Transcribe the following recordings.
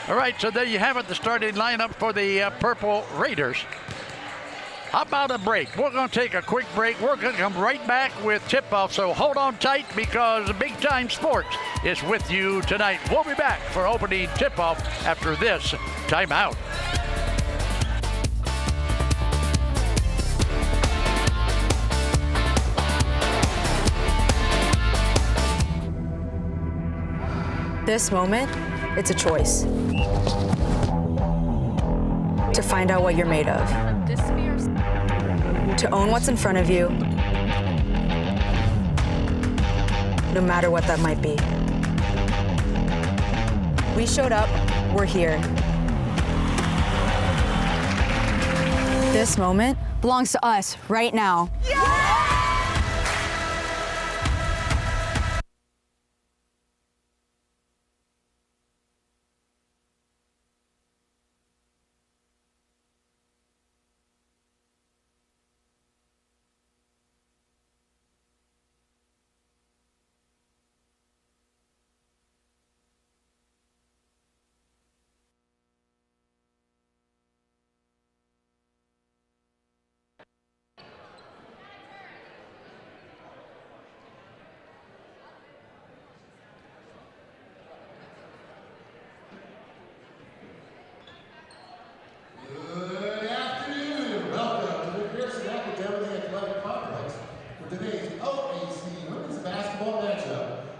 All right, so there you have it, the starting lineup for the Purple Raiders. How about a break? We're going to take a quick break. We're going to come right back with tip-off, so hold on tight because Big Time Sports is with you tonight. We'll be back for opening tip-off after this timeout. This moment, it's a choice. To find out what you're made of. To own what's in front of you, no matter what that might be. We showed up, we're here. This moment belongs to us right now.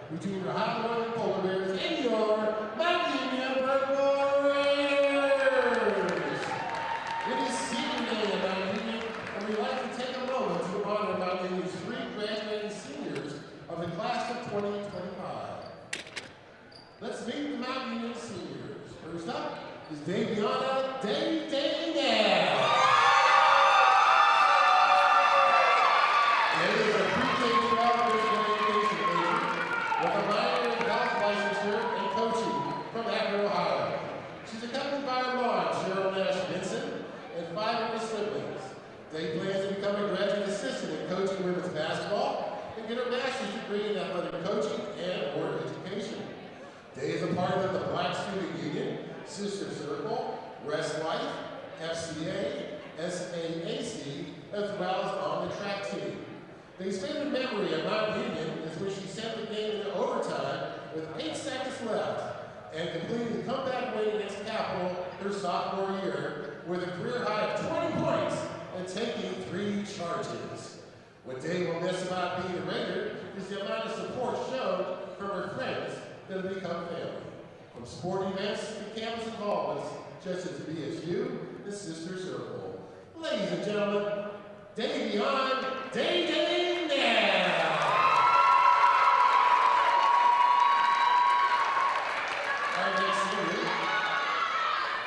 Between your High Northern Polar Bears and your Mount Union Purple Raiders. It is senior day at Mount Union, and we'd like to take a moment to honor Mount Union's 3 graduating seniors of the class of 2025. Let's meet the Mount Union seniors. First up is Daviana Day-Day-Now. They plan to become a graduate assistant in coaching women's basketball and get her master's degree in athletic coaching and or education. Day is a part of the Black Student Union, Sister Circle, Rest Life, FCA, SAAC, as well as on the track team. Day's favorite memory of Mount Union is when she sent the game into overtime with 8 seconds left and completed the comeback win against Capital her sophomore year with a career high of 20 points and taking 3 charges. What Day will miss about being a Raider is the amount of support shown from her friends that have become family. From sport events to campus involvements, such as BSU and Sister Circle. Ladies and gentlemen, Davion Day-Day-Now. Our next senior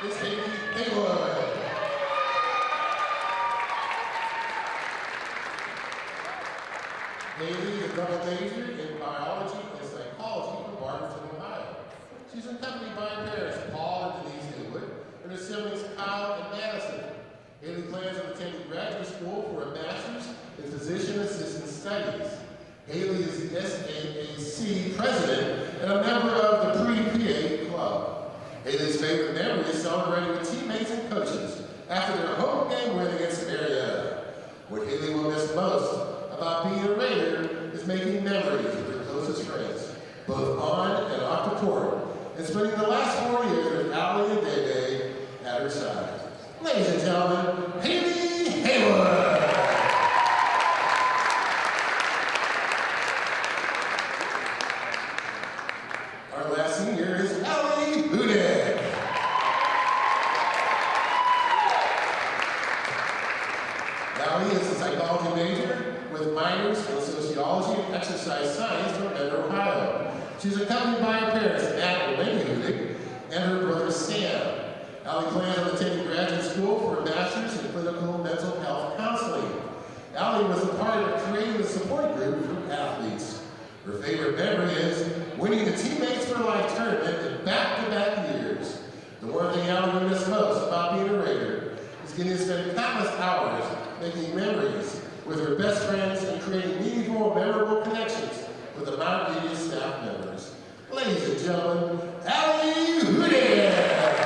is Haley Haywood. Haley is a double major in biology and psychology from Barberton, Ohio. She's accompanied by her parents, Paul and Denise Haywood, and her siblings, Kyle and Madison. Haley plans on attending graduate school for a master's in physician assistant studies. Haley is the SAAC president and a member of the Pre-PA Club. Haley's favorite memory is celebrating with teammates and coaches after their home game win against Marietta. What Haley will miss most about being a Raider is making memories with her closest friends, both on and off the court, and spending the last 4 years with Allie and Day-Day at her side. Ladies and gentlemen, Haley Haywood. Our last senior is Allie Hudick. Allie is a psychology major with minors in sociology and exercise science from Mentor, Ohio. She's accompanied by her parents, Matt and Wendy Hudick, and her brother Sam. Allie plans on attending graduate school for a master's in clinical mental health counseling. Allie was a part of creating the support group for athletes. Her favorite memory is winning the Teammates for Life tournament in back-to-back years. The one thing Allie will miss most about being a Raider is getting to spend countless hours making memories with her best friends and creating meaningful, memorable connections with the Mount Union staff members. Ladies and gentlemen, Allie Hudick.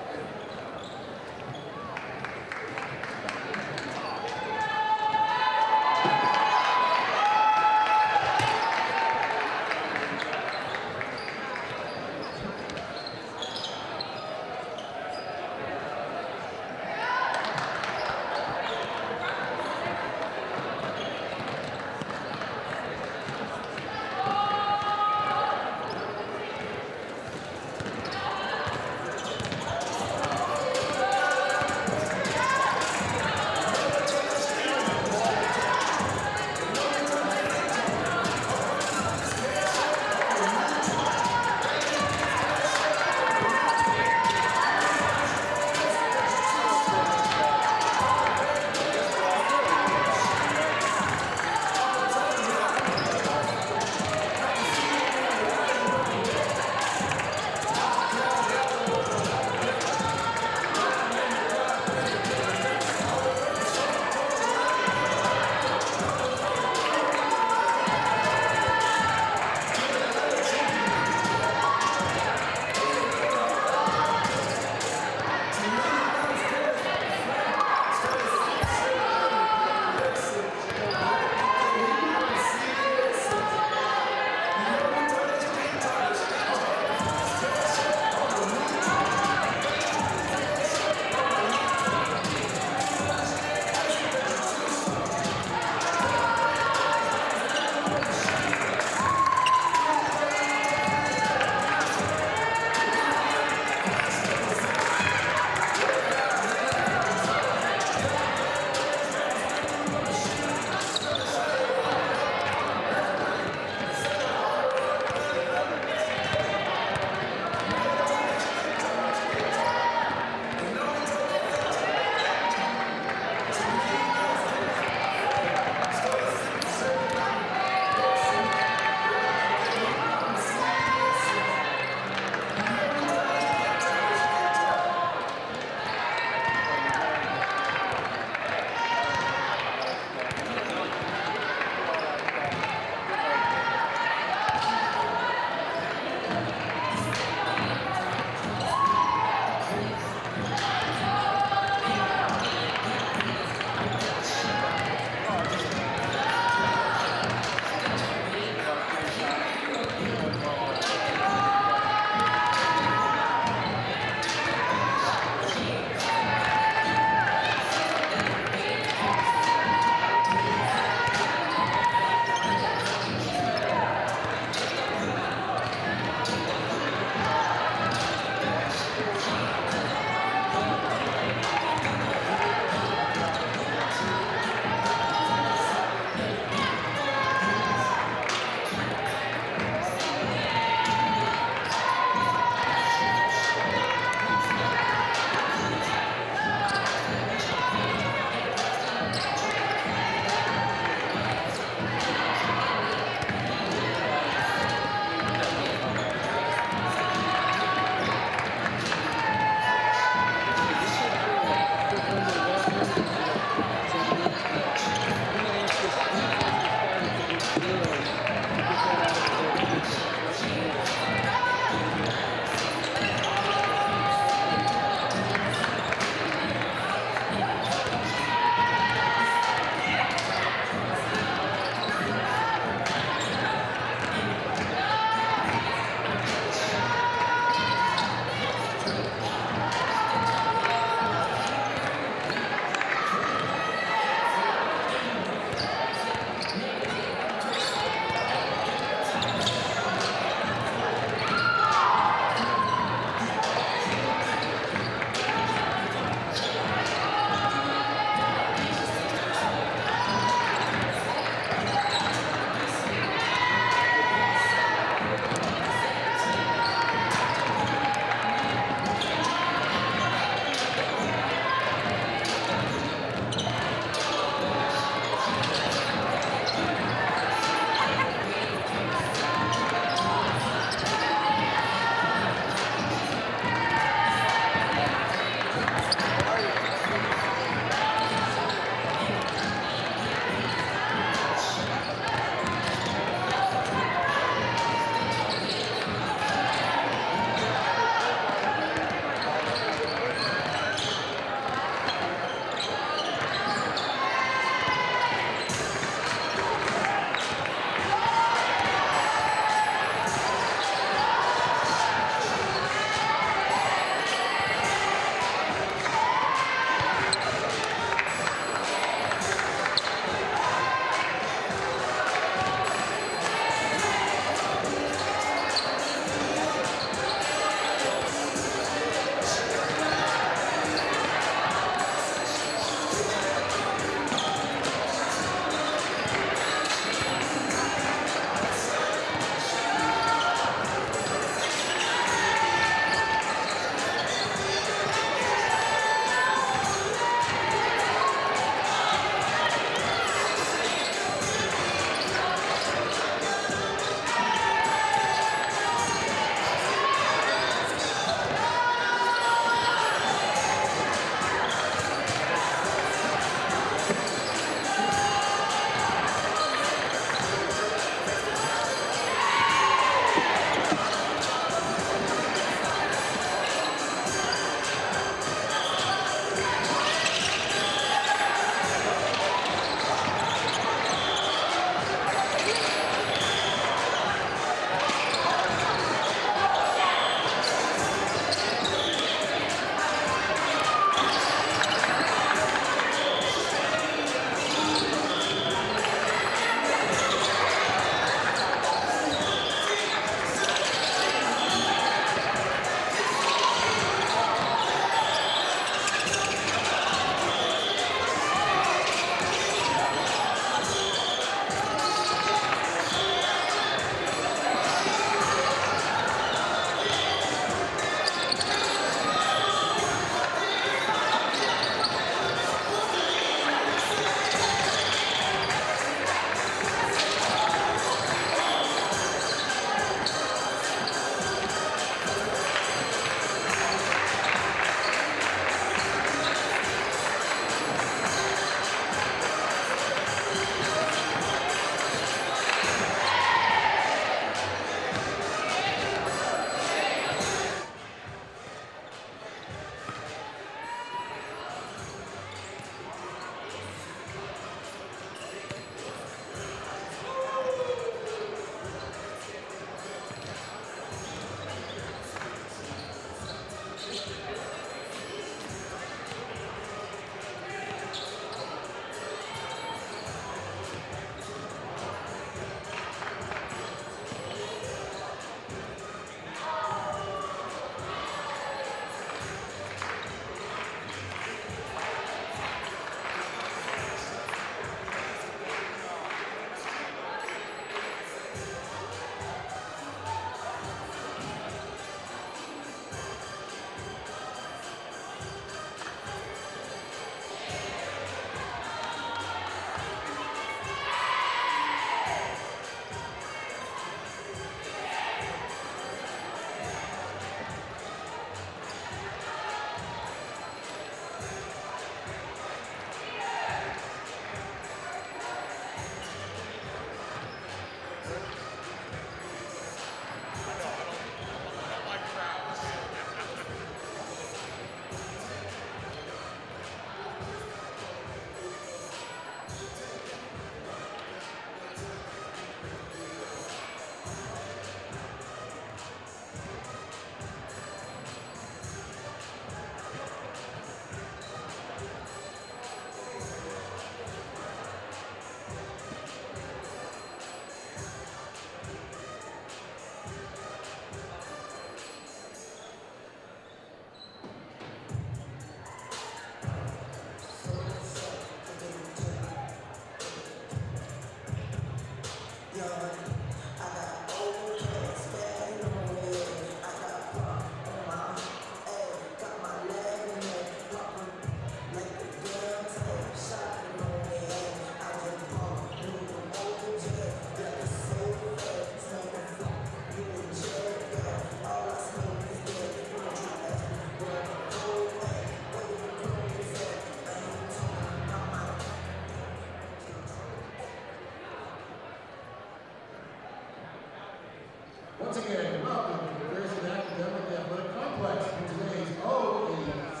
Once again, welcome to the Grayson Academic Athletic Complex for today's OAC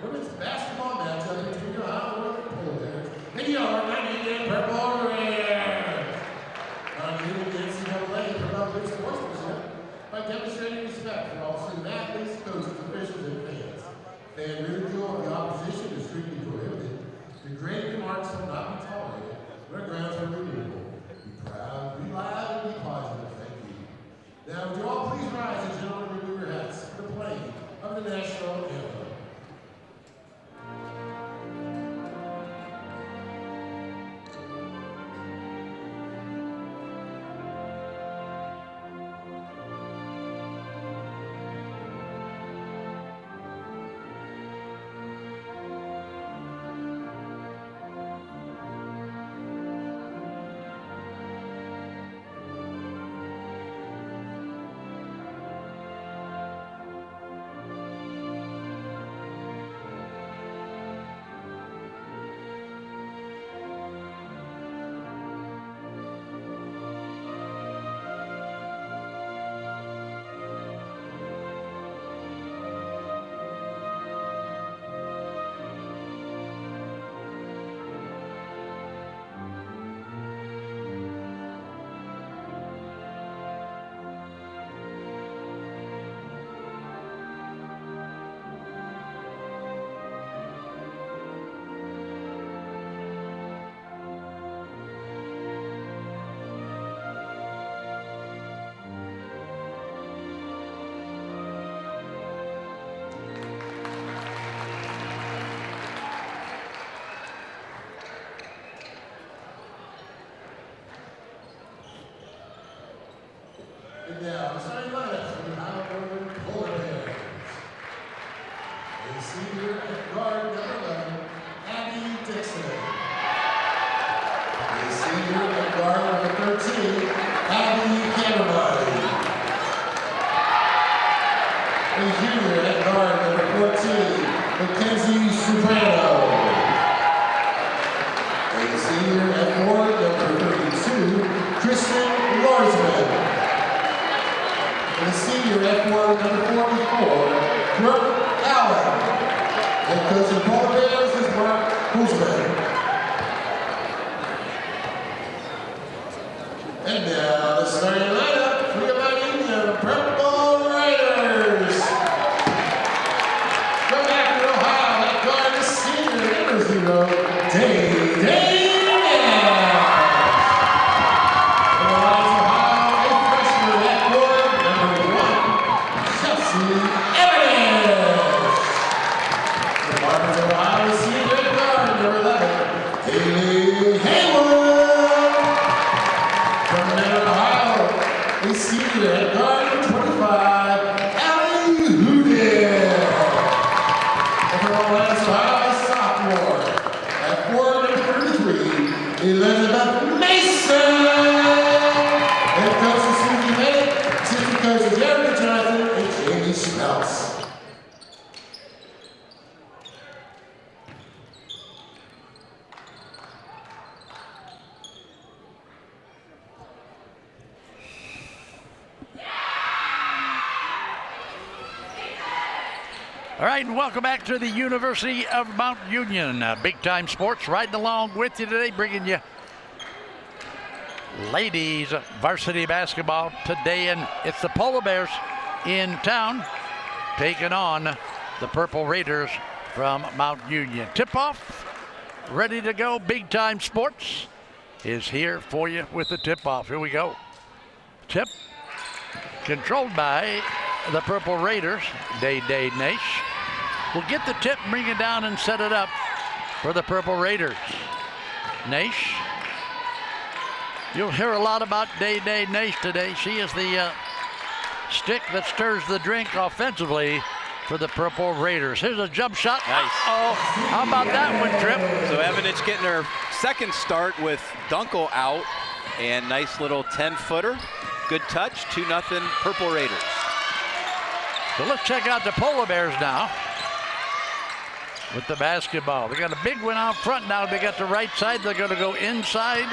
Women's Basketball matchup between your Ohio Northern Pole Bears and your 98 Purple Raiders. Union NCAA promotes good sportsmanship by demonstrating respect for all student athletes, coaches, officials, and fans. Fan ridicule of the opposition is strictly prohibited. Degrading remarks will not be tolerated. Their grounds are removable. Be proud, be loud, and be positive. Thank you. Now, would you all please rise and gentlemen remove your hats for the playing of the national anthem. And now, the starting lineups for the Ohio Northern Polar Bears. A senior at guard number 11, Abby Dixon. A senior at guard number 13, Abby Cameron. A junior at guard number 14, Mackenzie Soprano. A senior at guard number 32, Kristen Larsman. And the senior at guard number 44, Brooke Allen. And coach of the Polar Bears is Mark Guzman. And now the starting lineup for your Union Purple Raiders. From Akron, Ohio, at guard the senior number 0, Day. At guard number 25, Allie Houdin. And from Atlanta, Ohio, a sophomore. At guard number 33, Elizabeth Mason. Head coach is Susie Bennett, assistant coaches Erica Johnson and Jamie Schmeltz. All right, and welcome back to the University of Mount Union. Big Time Sports riding along with you today, bringing you ladies varsity basketball today. And it's the Polar Bears in town taking on the Purple Raiders from Mount Union. Tip-off, ready to go. Big Time Sports is here for you with the tip-off. Here we go. Tip controlled by the Purple Raiders, Day Nash. Will get the tip, bring it down, and set it up for the Purple Raiders. Nash. You'll hear a lot about Day Nash today. She is the stick that stirs the drink offensively for the Purple Raiders. Here's a jump shot. Nice. Oh, how about that one, Trip? So Evanich getting her second start with Dunkel out, and nice little 10-footer. Good touch, 2-0 Purple Raiders. So let's check out the Polar Bears now with the basketball. They got a big one out front now. They got the right side. They're going to go inside.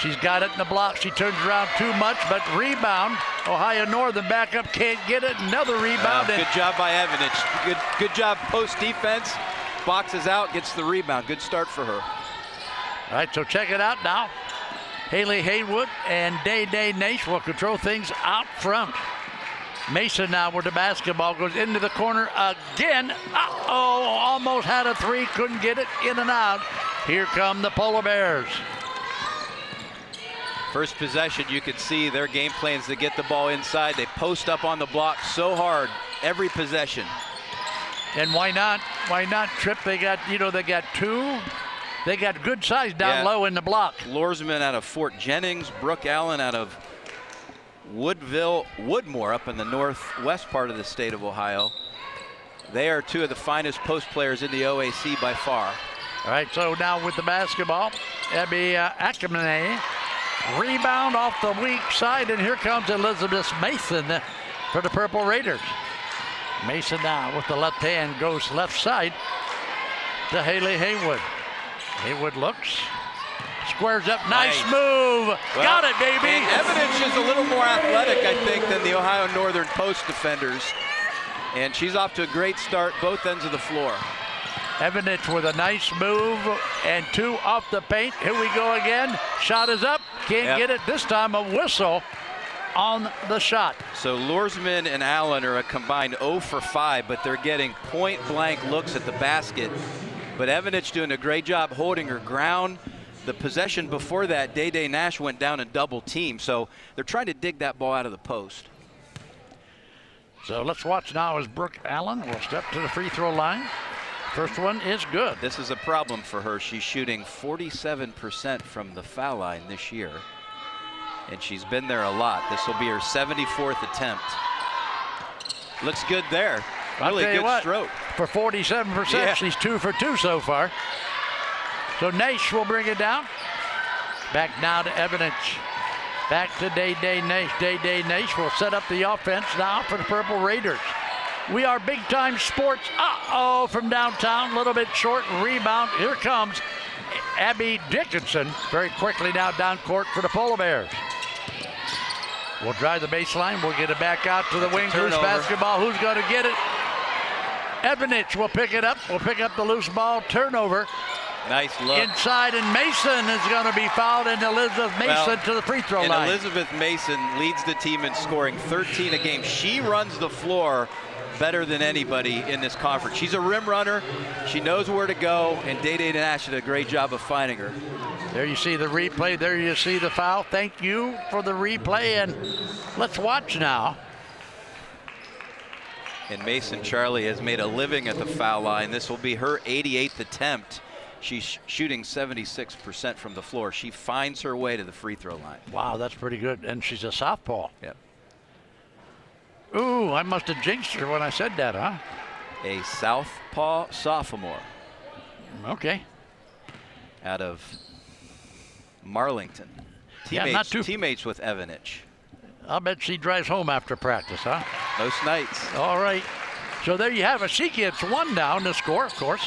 She's got it in the block. She turns around too much, but rebound. Ohio Northern back up, can't get it. Another rebound. Good job by Evanich. Good job post defense. Boxes out, gets the rebound. Good start for her. All right, so check it out now. Haley Haywood and Day Nash will control things out front. Mason now with the basketball goes into the corner again. Uh-oh, almost had a three, couldn't get it, in and out. Here come the Polar Bears. First possession, you can see their game plans to get the ball inside. They post up on the block so hard every possession. And why not? Why not, Trip? They got, they got two. They got good size down low in the block. Lorsman out of Fort Jennings, Brooke Allen out of Woodmore up in the northwest part of the state of Ohio. They are two of the finest post players in the OAC by far. All right, so now with the basketball, Abby Ackerman. Rebound off the weak side, and here comes Elizabeth Mason for the Purple Raiders. Mason now with the left hand goes left side to Haley Haywood. Haywood looks, squares up, nice move. Well, got it, baby. Evidence is a little more athletic, I think, than the Ohio Northern post defenders. And she's off to a great start, both ends of the floor. Evanich with a nice move and two off the paint. Here we go again. Shot is up. Can't get it. This time a whistle on the shot. So Lorsman and Allen are a combined 0 for 5, but they're getting point blank looks at the basket. But Evanich doing a great job holding her ground. The possession before that, Day Nash went down and double team. So they're trying to dig that ball out of the post. So let's watch now as Brooke Allen will step to the free throw line. First one is good. This is a problem for her. She's shooting 47% from the foul line this year. And she's been there a lot. This will be her 74th attempt. Looks good there. Really good stroke. For 47%, she's 2 for 2 so far. So Nash will bring it down. Back now to Evanich. Back to Day Nash. Day Nash will set up the offense now for the Purple Raiders. We are big time sports. Uh-oh, from downtown, a little bit short rebound. Here comes Abby Dickinson very quickly now down court for the Polar Bears. We'll drive the baseline. We'll get it back out to the wing. Loose basketball. Who's going to get it? Evanich will pick it up. Will pick up the loose ball. Turnover. Nice look. Inside, and Mason is going to be fouled, and Elizabeth Mason to the free throw line. Elizabeth Mason leads the team in scoring 13 a game. She runs the floor better than anybody in this conference. She's a rim runner. She knows where to go, and Day Nash did a great job of finding her. There you see the replay. There you see the foul. Thank you for the replay, and let's watch now. And Mason Charlie has made a living at the foul line. This will be her 88th attempt. She's shooting 76% from the floor. She finds her way to the free throw line. Wow, that's pretty good. And she's a southpaw. Yep. Ooh, I must have jinxed her when I said that, huh? A southpaw sophomore. Okay. Out of Marlington. Teammates with Evanich. I'll bet she drives home after practice, huh? Most nights. All right. So there you have it. She gets one down to score, of course.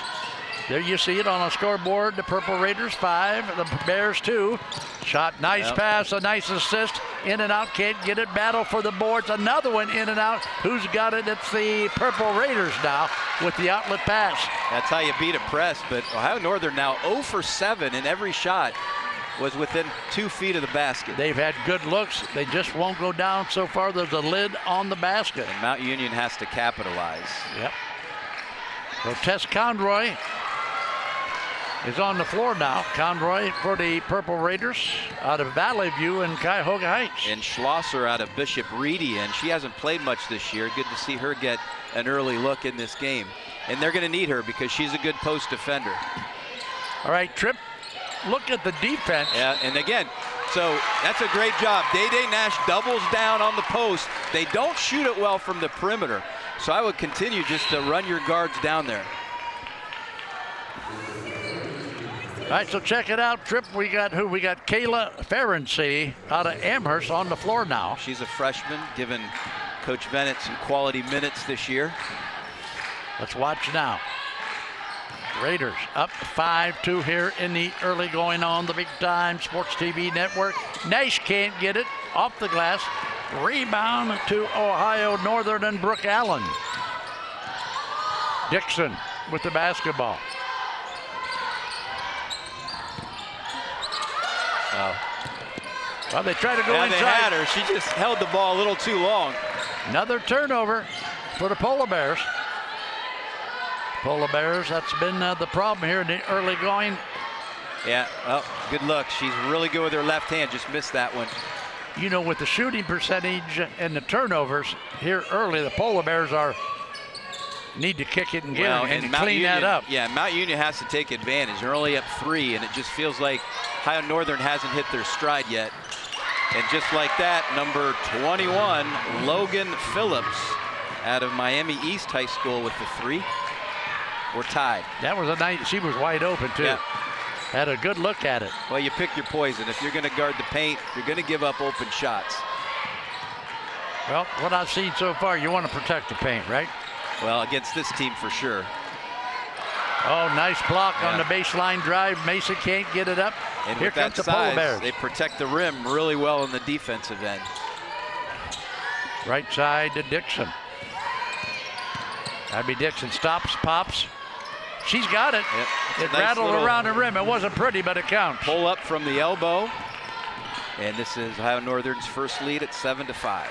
There you see it on a scoreboard. The Purple Raiders 5, the Bears 2. Shot, nice pass, a nice assist. In and out, can't get it. Battle for the boards. Another one in and out. Who's got it? It's the Purple Raiders now with the outlet pass. That's how you beat a press. But Ohio Northern now 0 for 7, and every shot was within 2 feet of the basket. They've had good looks. They just won't go down so far. There's a lid on the basket. And Mount Union has to capitalize. Yep. So Tess Conroy is on the floor now. Conroy for the Purple Raiders out of Valley View and Cuyahoga Heights. And Schlosser out of Bishop Reedy, and she hasn't played much this year. Good to see her get an early look in this game. And they're going to need her because she's a good post defender. All right, Trip, look at the defense. Yeah, and again, so that's a great job. Day Nash doubles down on the post. They don't shoot it well from the perimeter. So I would continue just to run your guards down there. All right, so check it out, Trip. We got who? We got Kayla Ferenczi out of Amherst on the floor now. She's a freshman, giving Coach Bennett some quality minutes this year. Let's watch now. Raiders up 5-2 here in the early going on the Big Time Sports TV network. Nash can't get it off the glass. Rebound to Ohio Northern and Brooke Allen. Dixon with the basketball. Well, they try to go Yeah, inside. they had her. She just held the ball a little too long. Another turnover for the Polar Bears. Polar Bears, that's been the problem here in the early going. Yeah, well, good look. She's really good with her left hand. Just missed that one. You know, with the shooting percentage and the turnovers here early, the Polar Bears need to kick it and get it and Mount clean Union, that up. Yeah, Mount Union has to take advantage. They're only up 3, and it just feels like Ohio Northern hasn't hit their stride yet. And just like that, number 21, Logan Phillips, out of Miami East High School with the 3. We're tied. That was a night. She was wide open, too. Yeah. Had a good look at it. Well, you pick your poison. If you're going to guard the paint, you're going to give up open shots. Well, what I've seen so far, you want to protect the paint, right? Well, against this team for sure. Oh, nice block on Yeah. the baseline drive. Mason can't get it up. And Here with that comes the Polar size, Bears. they protect the rim really well in the defensive end. Right side to Dixon. Abby Dixon stops, pops. She's got it. Yep. It's a It nice rattled little around the rim. It wasn't pretty, but it counts. pull up from the elbow. And this is Ohio Northern's first lead at 7-5.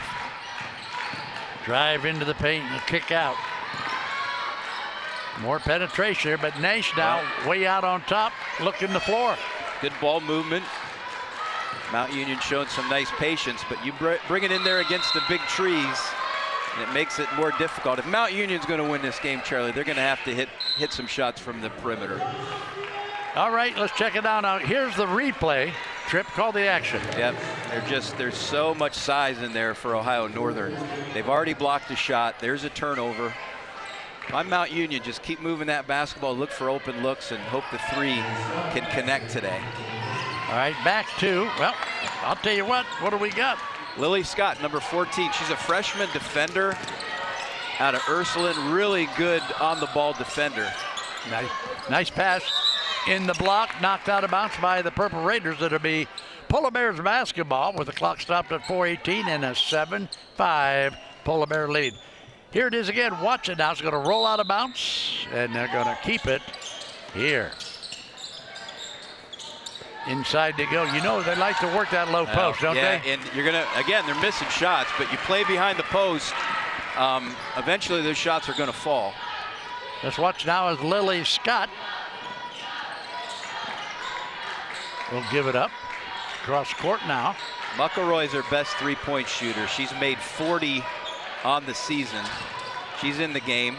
Drive into the paint and kick out. More penetration here, but Nash now way out on top, looking the floor. Good ball movement. Mount Union showing some nice patience, but you bring it in there against the big trees, and it makes it more difficult. If Mount Union's going to win this game, Charlie, they're going to have to hit some shots from the perimeter. All right, let's check it out now. Here's the replay. Tripp, call the action. Yep, there's so much size in there for Ohio Northern. They've already blocked a shot. There's a turnover. On Mount Union, just keep moving that basketball, look for open looks, and hope the 3 can connect today. All right, back to, well, I'll tell you what do we got? Lily Scott, number 14. She's a freshman defender out of Ursuline. Really good on-the-ball defender. Nice pass in the block, knocked out of bounds by the Purple Raiders. It'll be Polar Bears basketball with the clock stopped at 4:18 and a 7-5 Polar Bear lead. Here it is again. Watch it now. It's going to roll out of bounds, and they're going to keep it here. Inside to go. You know they like to work that low post, don't yeah, they? and you're going to, again, they're missing shots, but you play behind the post, eventually those shots are going to fall. Let's watch now as Lily Scott will give it up. Cross court now. McElroy's her best three-point shooter. She's made 40 on the season. She's in the game.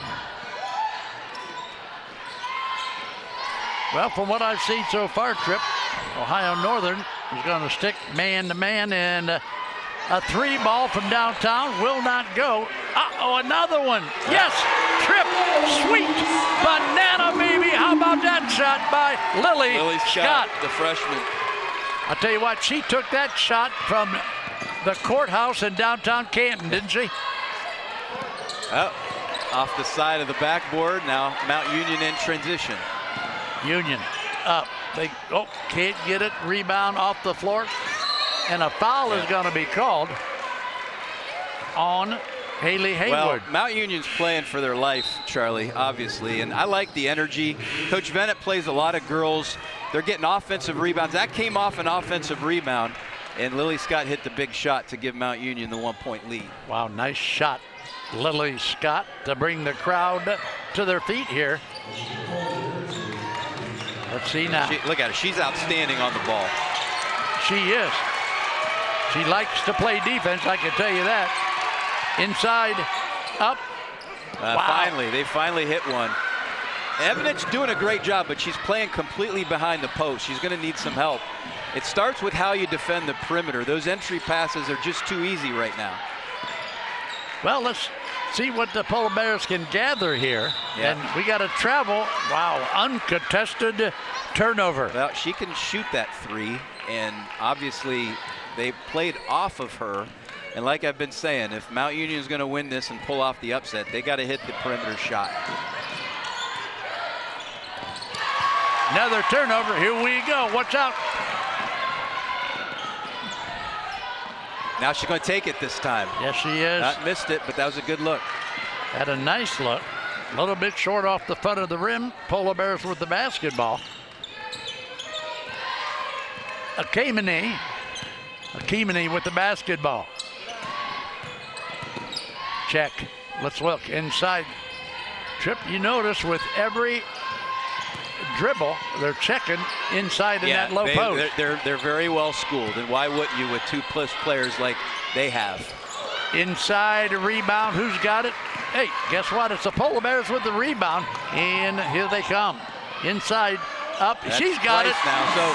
Well, from what I've seen so far, Tripp, Ohio Northern is going to stick man-to-man, and a 3 ball from downtown will not go. Uh-oh, another one. Yes, Tripp, sweet banana, baby. How about that shot by Lily Scott? The freshman. I'll tell you what, she took that shot from the courthouse in downtown Canton, didn't she? Well, off the side of the backboard. Now Mount Union in transition. Union up. They can't get it. Rebound off the floor. And a foul is going to be called on Haley Haywood. Well, Mount Union's playing for their life, Charlie, obviously. And I like the energy. Coach Bennett plays a lot of girls. They're getting offensive rebounds. That came off an offensive rebound. And Lily Scott hit the big shot to give Mount Union the 1-point lead. Wow, nice shot. Lily Scott to bring the crowd to their feet here. Let's see now. Look at her. She's outstanding on the ball. She is. She likes to play defense, I can tell you that. Inside, up. Wow. They finally hit one. Evanich doing a great job, but she's playing completely behind the post. She's going to need some help. It starts with how you defend the perimeter. Those entry passes are just too easy right now. Well, let's see what the Polar Bears can gather here. Yeah. And we got to travel. Wow, uncontested turnover. Well, she can shoot that 3, and obviously they played off of her. And like I've been saying, if Mount Union is going to win this and pull off the upset, they got to hit the perimeter shot. Another turnover. Here we go. Watch out. Now she's going to take it this time. Yes, she is. Not missed it, but that was a good look. Had a nice look. A little bit short off the front of the rim. Polar Bears with the basketball. Akimani with the basketball. Check. Let's look inside. Trip, you notice with every dribble, they're checking inside in that low post. They're very well schooled, and why wouldn't you with 2+ players like they have? Inside rebound, who's got it? Hey, guess what? It's the Polar Bears with the rebound, and here they come. Inside, up, she's got it. Now, so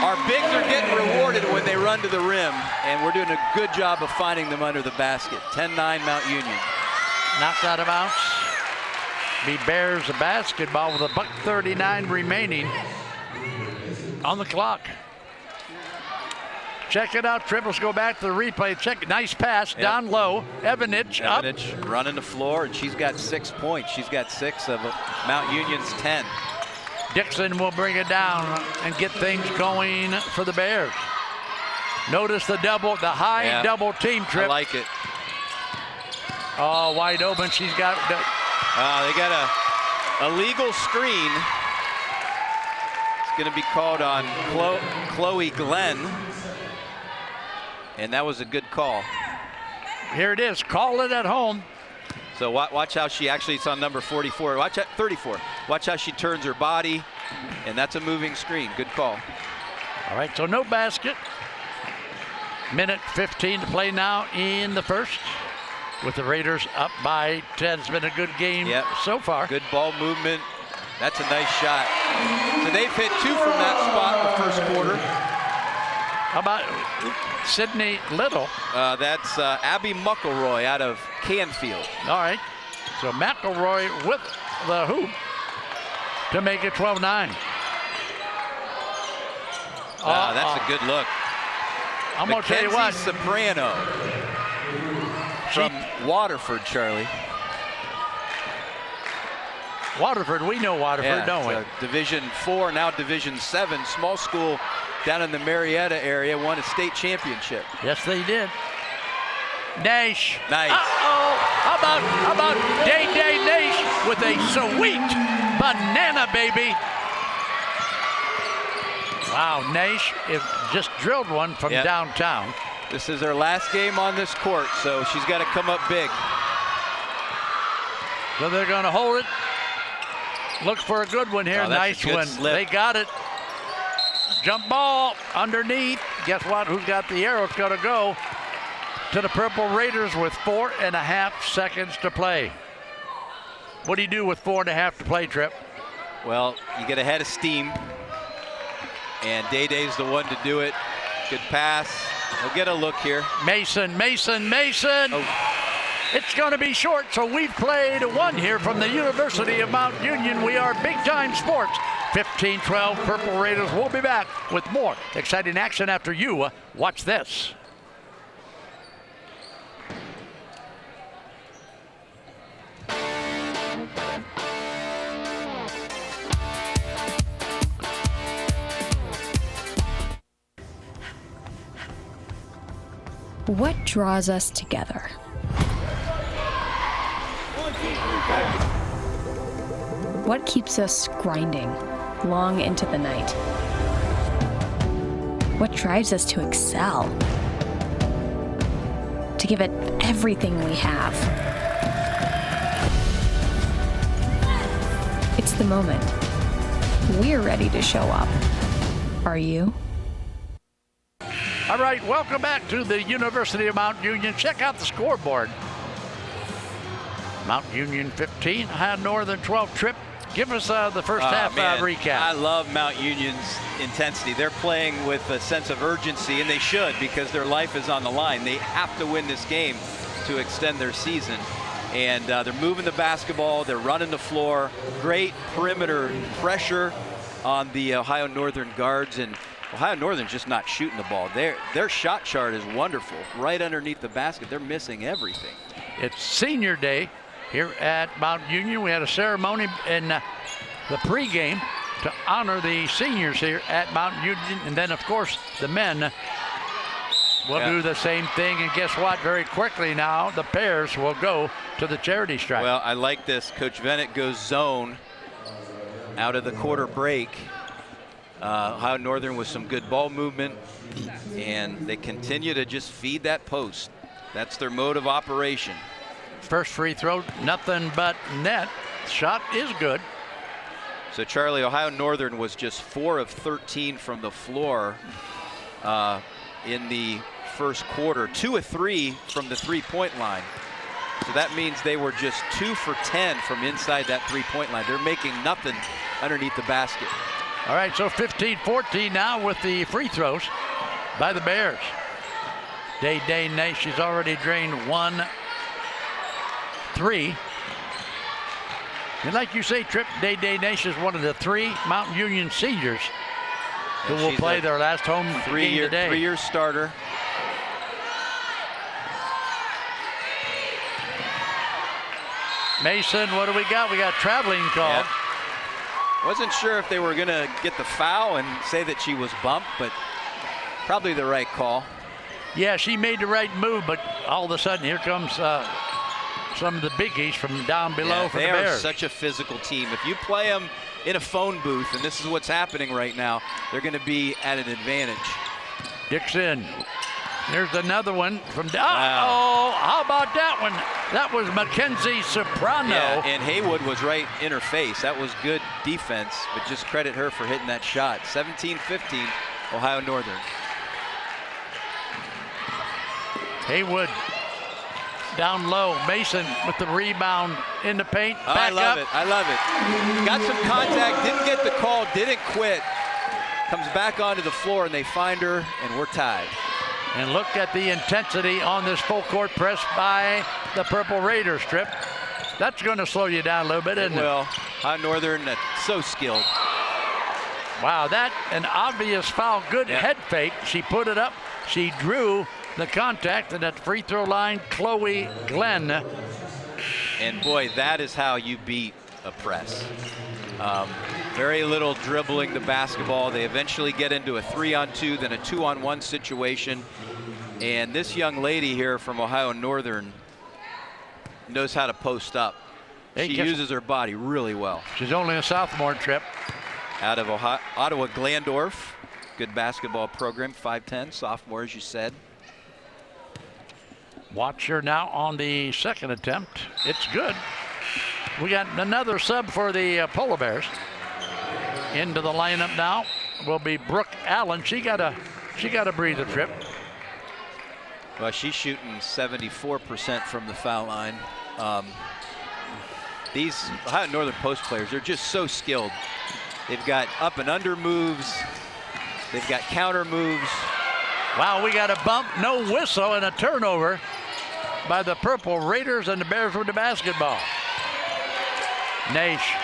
our bigs are getting rewarded when they run to the rim, and we're doing a good job of finding them under the basket. 10-9 Mount Union. Knocked out of bounds. Be Bears a basketball with $1:39 remaining on the clock. Check it out. Triples go back to the replay. Check it. Nice pass down low. Evanich up. Running the floor, and she's got 6 points. She's got 6 of Mount Union's 10. Dixon will bring it down and get things going for the Bears. Notice the high double team, Trip. I like it. Oh, wide open. She's got. They got a legal screen. It's going to be called on Chloe Glenn. And that was a good call. Here it is. Call it at home. So watch how she it's on number 44. Watch at 34. Watch how she turns her body. And that's a moving screen. Good call. All right, so no basket. Minute 15 to play now in the first. With the Raiders up by 10. It's been a good game so far. Good ball movement. That's a nice shot. So they've hit 2 from that spot in the first quarter. How about Sydney Little? That's Abby McElroy out of Canfield. All right. So McElroy with the hoop to make it 12-9. That's a good look. I'm going to tell you what. Soprano from Waterford, Charlie. Waterford, we know Waterford, don't we? Division 4, now Division 7, small school down in the Marietta area, won a state championship. Yes, they did. Nash. Nice. Uh-oh. How about Day Nash with a sweet banana, baby. Wow, Nash just drilled one from downtown. This is her last game on this court, so she's got to come up big. So they're going to hold it. Look for a good one here. Nice one. Slip. They got it. Jump ball underneath. Guess what? Who's got the arrow? It's going to go to the Purple Raiders with 4.5 seconds to play. What do you do with 4.5 to play, Trip? Well, you get ahead of steam, and Day-Day's the one to do it. Good pass. We'll get a look here. Mason. Oh. It's going to be short, so we've played one here from the University of Mount Union. We are Big Time Sports. 15-12 Purple Raiders. We'll be back with more exciting action after you watch this. What draws us together? What keeps us grinding long into the night? What drives us to excel? To give it everything we have? It's the moment. We're ready to show up. Are you? All right, welcome back to the University of Mount Union. Check out the scoreboard. Mount Union 15, High Northern 12. Trip, give us the first half recap. I love Mount Union's intensity. They're playing with a sense of urgency, and they should, because their life is on the line. They have to win this game to extend their season. And they're moving the basketball. They're running the floor. Great perimeter pressure on the Ohio Northern guards. And Ohio Northern's just not shooting the ball. Their shot chart is wonderful. Right underneath the basket, they're missing everything. It's senior day here at Mount Union. We had a ceremony in the pregame to honor the seniors here at Mount Union. And then, of course, the men will do the same thing. And guess what? Very quickly now, the pairs will go to the charity stripe. Well, I like this. Coach Venett goes zone out of the quarter break. Ohio Northern with some good ball movement, and they continue to just feed that post. That's their mode of operation. First free throw, nothing but net. Shot is good. So Charlie, Ohio Northern was just 4 of 13 from the floor in the first quarter, 2 of 3 from the three-point line. So that means they were just 2 for 10 from inside that three-point line. They're making nothing underneath the basket. All right, so 15-14 now with the free throws by the Bears. Day Nash, she's already drained 1-3. And like you say, Trip, Day Nash is one of the 3 Mount Union seniors who will play their last home game today. 3-year starter. Mason, what do we got? We got traveling call. Yep. Wasn't sure if they were going to get the foul and say that she was bumped, but probably the right call. Yeah, she made the right move, but all of a sudden here comes some of the biggies from down below for the Bears. They are such a physical team. If you play them in a phone booth, and this is what's happening right now, they're going to be at an advantage. Dixon. There's another one from. Wow. Oh, how about that one? That was Mackenzie Soprano. Yeah, and Haywood was right in her face. That was good defense, but just credit her for hitting that shot. 17-15, Ohio Northern. Haywood down low. Mason with the rebound in the paint. Oh, Back I love up. it. I love it. Got some contact, didn't get the call, didn't quit. Comes back onto the floor, and they find her, and we're tied. And look at the intensity on this full court press by the Purple Raiders, Trip. That's going to slow you down a little bit, isn't it? Well, Ohio Northern, so skilled. Wow, that an obvious foul. Good head fake. She put it up. She drew the contact, and at the free throw line, Chloe Glenn. And boy, that is how you beat a press. Very little dribbling the basketball. They eventually get into a 3-on-2, then a 2-on-1 situation. And this young lady here from Ohio Northern knows how to post up. She uses her body really well. She's only a sophomore, Trip. Out of Ottawa Glandorf. Good basketball program, 5'10", sophomore, as you said. Watch her now on the second attempt. It's good. We got another sub for the Polar Bears. Into the lineup now will be Brooke Allen. She got a breather, Trip. Well, she's shooting 74% from the foul line. These Ohio Northern post players, they're just so skilled. They've got up and under moves. They've got counter moves. Wow, we got a bump, no whistle, and a turnover by the Purple Raiders, and the Bears with the basketball. Nash.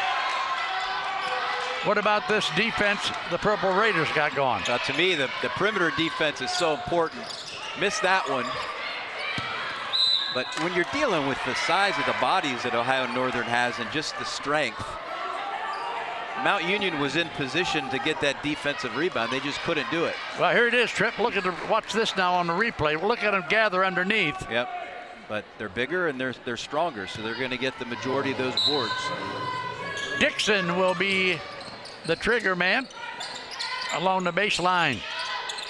What about this defense the Purple Raiders got going? Now, to me, the perimeter defense is so important. Missed that one. But when you're dealing with the size of the bodies that Ohio Northern has and just the strength, Mount Union was in position to get that defensive rebound. They just couldn't do it. Well, here it is, Trip. Look at watch this now on the replay. Look at them gather underneath. Yep. But they're bigger and they're stronger, so they're going to get the majority of those boards. Dixon will be the trigger man along the baseline.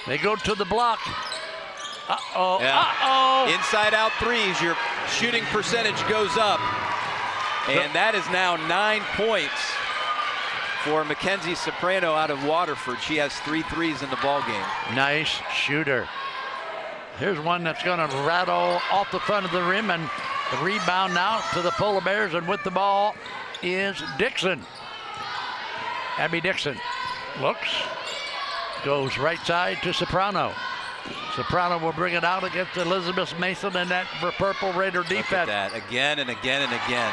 They go to the block. Uh-oh, uh-oh. Inside out threes, your shooting percentage goes up. And that is now 9 points for Mackenzie Soprano out of Waterford. She has 3 threes in the ball game. Nice shooter. Here's one that's going to rattle off the front of the rim, and the rebound now to the Polar Bears, and with the ball is Dixon. Abby Dixon looks, goes right side to Soprano. Soprano will bring it out against Elizabeth Mason and that Purple Raider defense. Look at that, again and again and again.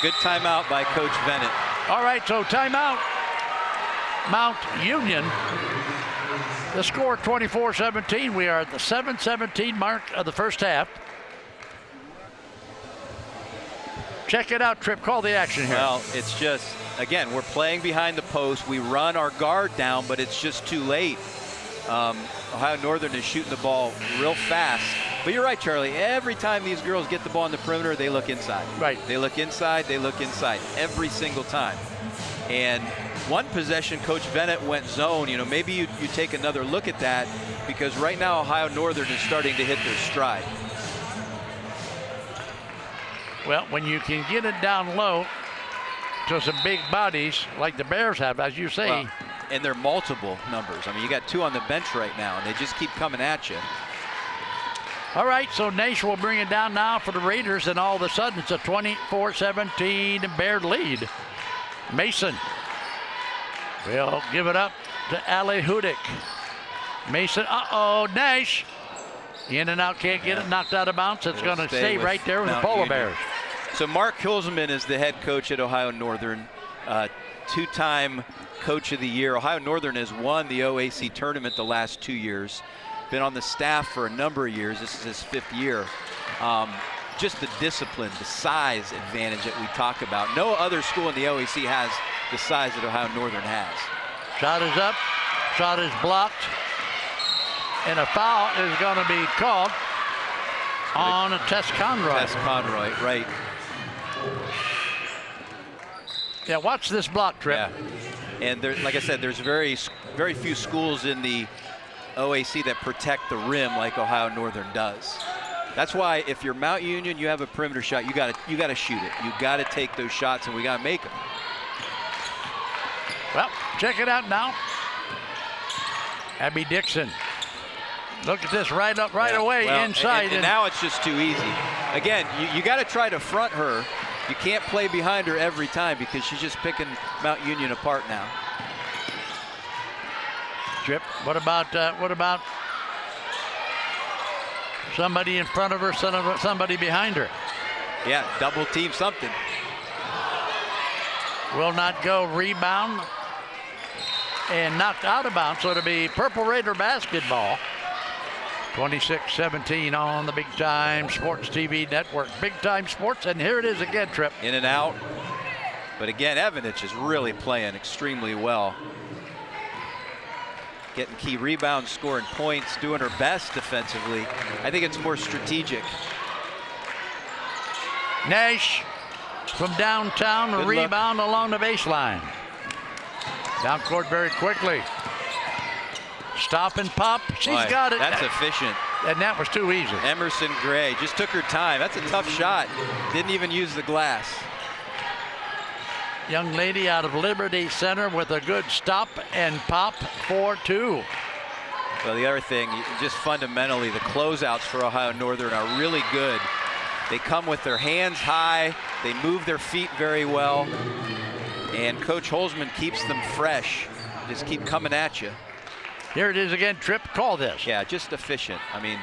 Good timeout by Coach Venett. All right, so timeout. Mount Union. The score 24-17. We are at the 7:17 mark of the first half. Check it out, Trip. Call the action here. Well, it's just again, we're playing behind the post. We run our guard down, but it's just too late. Ohio Northern is shooting the ball real fast. But you're right, Charlie. Every time these girls get the ball in the perimeter, they look inside. Right. They look inside. They look inside every single time. And one possession, Coach Bennett went zone. You know, maybe you take another look at that, because right now Ohio Northern is starting to hit their stride. Well, when you can get it down low to some big bodies like the Bears have, as you say. Well, and they're multiple numbers. I mean, you got 2 on the bench right now, and they just keep coming at you. All right, so Nash will bring it down now for the Raiders, and all of a sudden it's a 24-17 Bear lead. Mason will give it up to Ali Hudick. Mason, Nash. In and out, can't get it, knocked out of bounds. It's going to stay right there with the Polar Bears. So Mark Hilsman is the head coach at Ohio Northern, 2-time coach of the year. Ohio Northern has won the OAC tournament the last 2 years. Been on the staff for a number of years. This is his 5th year. Just the discipline, the size advantage that we talk about. No other school in the OAC has the size that Ohio Northern has. Shot is up, shot is blocked, and a foul is going to be called on Tess Conroy. Tess Conroy, right. Yeah, watch this block, Trip. Yeah. And there, like I said, there's very few schools in the OAC that protect the rim like Ohio Northern does. That's why if you're Mount Union, you have a perimeter shot, you got to shoot it. You got to take those shots, and we got to make them. Well, check it out now. Abby Dixon. Look at this right away inside. And now it's just too easy. Again, you got to try to front her. You can't play behind her every time, because she's just picking Mount Union apart now. Trip. What about somebody in front of her, somebody behind her? Yeah, double team something. Will not go. Rebound and knocked out of bounds. So it'll be Purple Raider basketball. 26-17 on the Big Time Sports TV network. Big Time Sports, and here it is again, Trip. In and out. But again, Evanich is really playing extremely well. Getting key rebounds, scoring points, doing her best defensively. I think it's more strategic. Nash from downtown, a rebound along the baseline. Down court very quickly. Stop and pop. She's got it. That's efficient. And that was too easy. Emerson Gray just took her time. That's a tough shot. Didn't even use the glass. Young lady out of Liberty Center with a good stop and pop for 2. Well, the other thing, just fundamentally, the closeouts for Ohio Northern are really good. They come with their hands high. They move their feet very well. And Coach Holzman keeps them fresh. Just keep coming at you. Here it is again, Trip. Call this. Yeah, just efficient. I mean,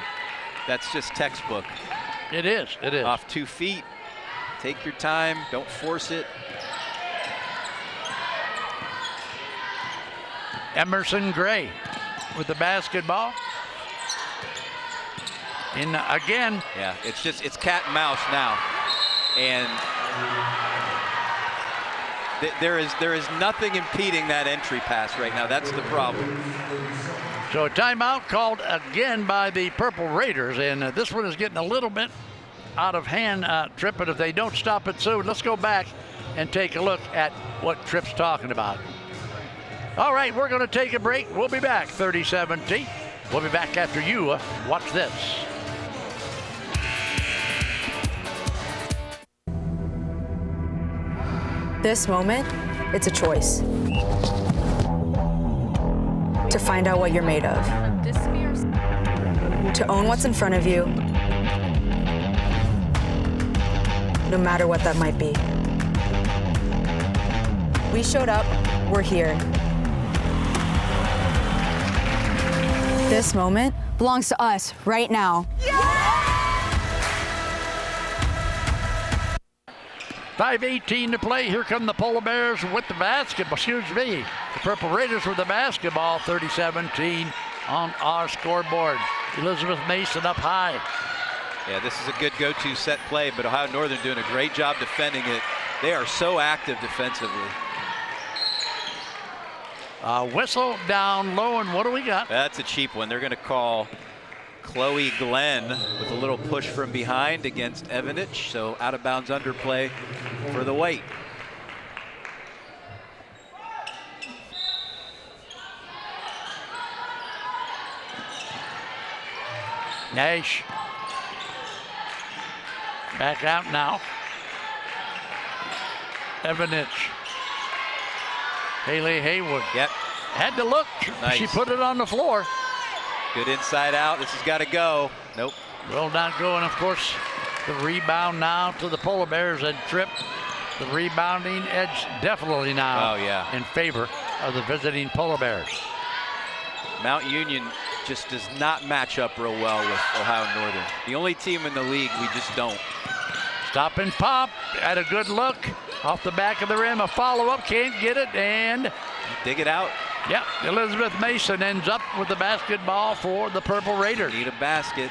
that's just textbook. It is. It is. Off 2 feet. Take your time. Don't force it. Emerson Gray with the basketball. In again. Yeah, it's cat and mouse now. And there is nothing impeding that entry pass right now. That's the problem. So a timeout called again by the Purple Raiders, and this one is getting a little bit out of hand, Trip, but if they don't stop it soon, let's go back and take a look at what Trip's talking about. All right, we're going to take a break. We'll be back 30-17. We'll be back after you. Watch this. This moment, it's a choice. To find out what you're made of. To own what's in front of you, no matter what that might be. We showed up, we're here. This moment belongs to us right now. 5:18 to play. Here come the Polar Bears with the basketball. Excuse me. The Purple Raiders with the basketball. 30-17 on our scoreboard. Elizabeth Mason up high. Yeah, this is a good go-to set play, but Ohio Northern doing a great job defending it. They are so active defensively. Whistle down low, and what do we got? That's a cheap one. They're going to call Chloe Glenn with a little push from behind against Evanich. So out of bounds underplay for the White. Nash. Back out now. Evanich. Haley Haywood. Yep. Had to look. Nice. She put it on the floor. Good inside out. This has got to go. Nope. Will not go, and of course, the rebound now to the Polar Bears, and Tripp. The rebounding edge definitely now in favor of the visiting Polar Bears. Mount Union just does not match up real well with Ohio Northern. The only team in the league we just don't. Stop and pop. Had a good look. Off the back of the rim, a follow-up, can't get it, and dig it out. Yep, Elizabeth Mason ends up with the basketball for the Purple Raiders. Need a basket.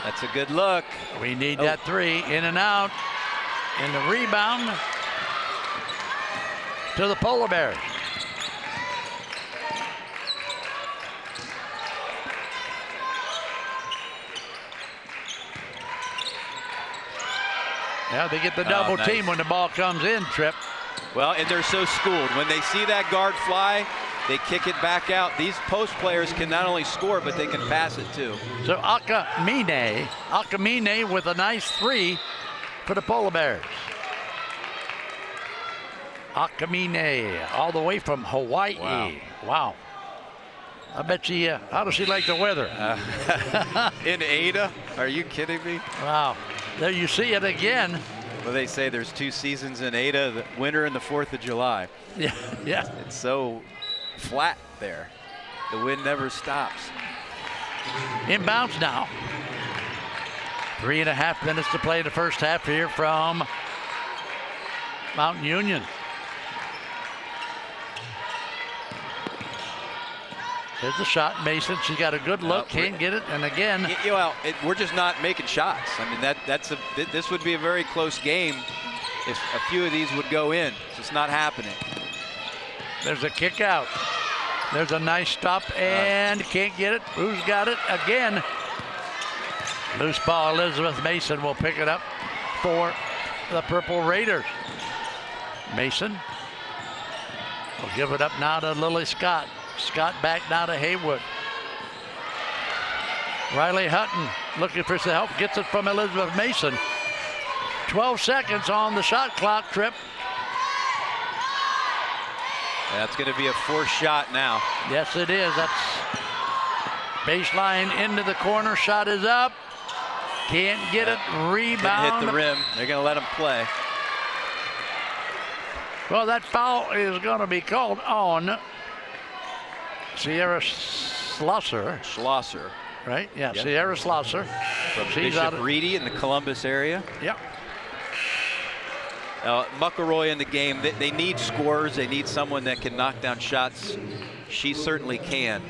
That's a good look. We need that three, in and out. And the rebound to the Polar Bears. Yeah, they get the double team when the ball comes in, Tripp. Well, and they're so schooled. When they see that guard fly, they kick it back out. These post players can not only score, but they can pass it too. So Akamine with a nice three for the Polar Bears. Akamine, all the way from Hawaii. Wow. I bet she, how does she like the weather? In Ada? Are you kidding me? Wow. There you see it again. Well, they say there's 2 seasons in Ada, the winter and the 4th of July. Yeah, yeah. It's so flat there. The wind never stops. Inbounds now. 3.5 minutes to play the first half here from Mountain Union. Here's the shot, Mason. She got a good look, can't get it, and again. Well, we're just not making shots. I mean, this would be a very close game if a few of these would go in. It's just not happening. There's a kick out. There's a nice stop, and can't get it. Who's got it? Again. Loose ball. Elizabeth Mason will pick it up for the Purple Raiders. Mason will give it up now to Lily Scott. Scott back now to Haywood. Riley Hutton looking for some help, gets it from Elizabeth Mason. 12 seconds on the shot clock, Tripp. That's going to be a forced shot now. Yes, it is. That's baseline into the corner. Shot is up. Can't get it. Rebound. Didn't hit the rim. They're going to let him play. Well, that foul is going to be called on Sierra Schlosser. Right? Yeah, yep. Sierra Schlosser. From Bishop Reedy in the Columbus area. Yep. McElroy in the game, they need scorers. They need someone that can knock down shots. She certainly can.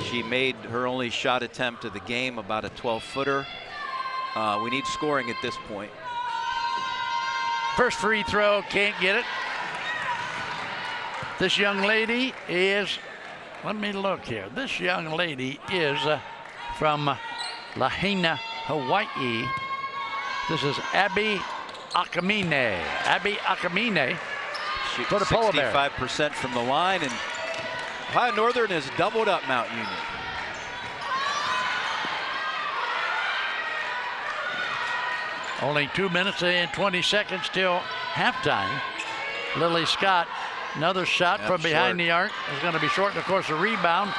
She made her only shot attempt of the game, about a 12-footer. We need scoring at this point. First free throw, can't get it. This young lady is, let me look here. This young lady is from Lahaina, Hawaii. This is Abby Akamine. Abby Akamine for the Polar Bears. 65% from the line, and Ohio Northern has doubled up Mount Union. Only 2 minutes and 20 seconds till halftime. Lily Scott, another shot from behind the arc, is going to be short. And of course, a rebound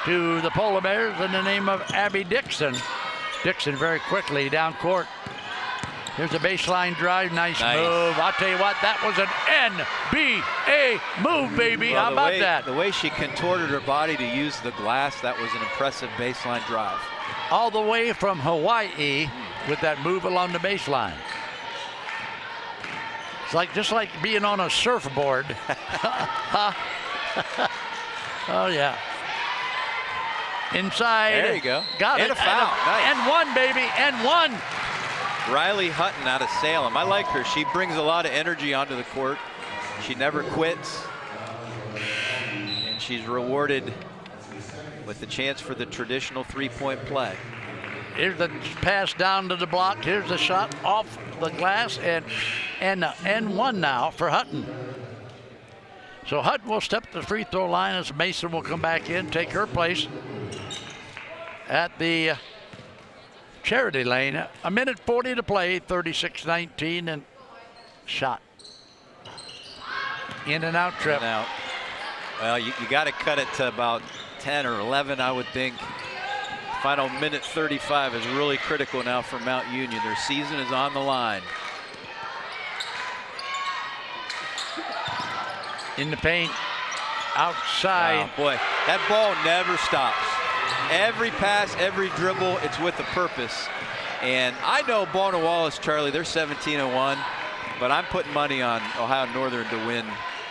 to the Polar Bears in the name of Abby Dixon. Dixon very quickly down court. Here's a baseline drive, nice move. I'll tell you what, that was an NBA move, baby. Well, how about that? The way she contorted her body to use the glass, that was an impressive baseline drive. All the way from Hawaii with that move along the baseline. It's like just like being on a surfboard. Oh yeah. Inside. There you go. Got and it. A foul. And one, baby, and one. Riley Hutton out of Salem. I like her. She brings a lot of energy onto the court. She never quits. she's rewarded with the chance for the traditional three-point play. Here's the pass down to the block. Here's the shot off the glass, and one now for Hutton. So Hutton will step to the free throw line as Mason will come back in, take her place at the charity lane. A minute 40 to play, 36-19, and shot. In and out trip. Now, well, you got to cut it to about 10 or 11, I would think. Final minute 35 is really critical now for Mount Union. Their season is on the line. In the paint, outside. Oh, boy, that ball never stops. Every pass, every dribble, it's with a purpose. And I know Bona Wallace, Charlie, they're 17-1, but I'm putting money on Ohio Northern to win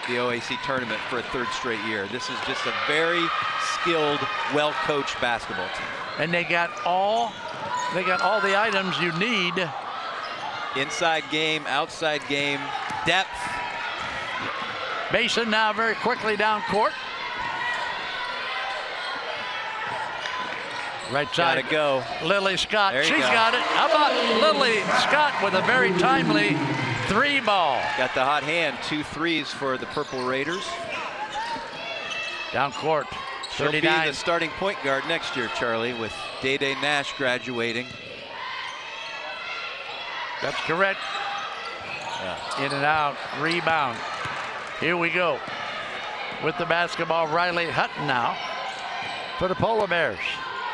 the OAC tournament for a third straight year. This is just a very skilled, well-coached basketball team. And they got all the items you need. Inside game, outside game, depth. Mason now very quickly down court. Right side. Gotta go. Lily Scott. There you She's go. got it. How about Lily Scott with a very timely three ball? Got the hot hand. 2 threes for the Purple Raiders. Down court. She'll be 39. the starting point guard next year, Charlie, with Day-Day Nash graduating. That's correct. In and out. Rebound. Here we go. With the basketball, Riley Hutton now for the Polar Bears.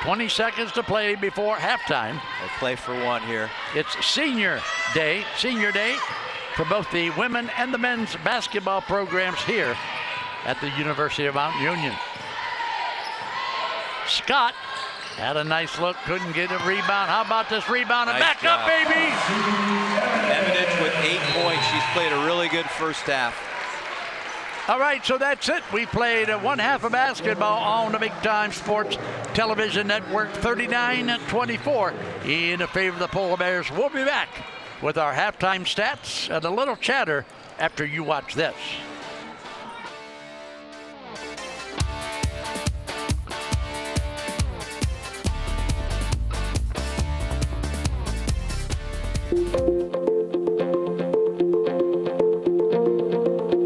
20 seconds to play before halftime. They play for one here. It's senior day for both the women and the men's basketball programs here at the University of Mount Union. Scott had a nice look, couldn't get a rebound. How about this rebound? And Nice back up, job. baby! Evidence with 8 points. She's played a really good first half. All right, so that's it. We played one half of basketball on the Big Time Sports Television Network, 39-24 in favor of the Polar Bears. We'll be back with our halftime stats and a little chatter after you watch this.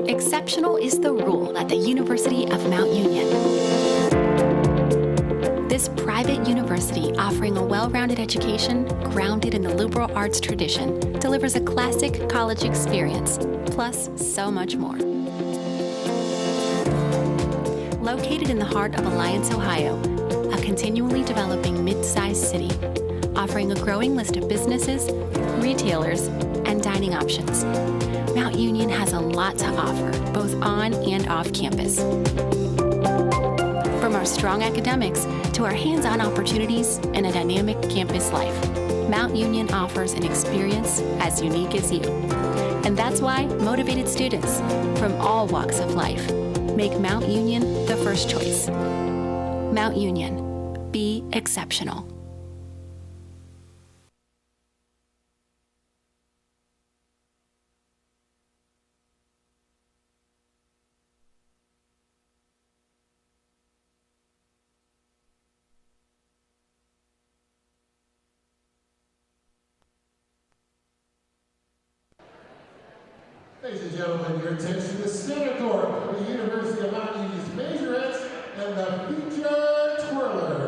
Exceptional is the rule at the University of Mount Union. This private university, offering a well-rounded education grounded in the liberal arts tradition, delivers a classic college experience, plus so much more. Located in the heart of Alliance, Ohio, a continually developing mid-sized city, offering a growing list of businesses, retailers, and dining options, Mount Union has a lot to offer, both on and off campus. From our strong academics to our hands-on opportunities and a dynamic campus life, Mount Union offers an experience as unique as you. And that's why motivated students from all walks of life make Mount Union the first choice. Mount Union, be exceptional. Ladies and gentlemen, your attention to center court, the University of Mount Union's majorettes and the feature twirler.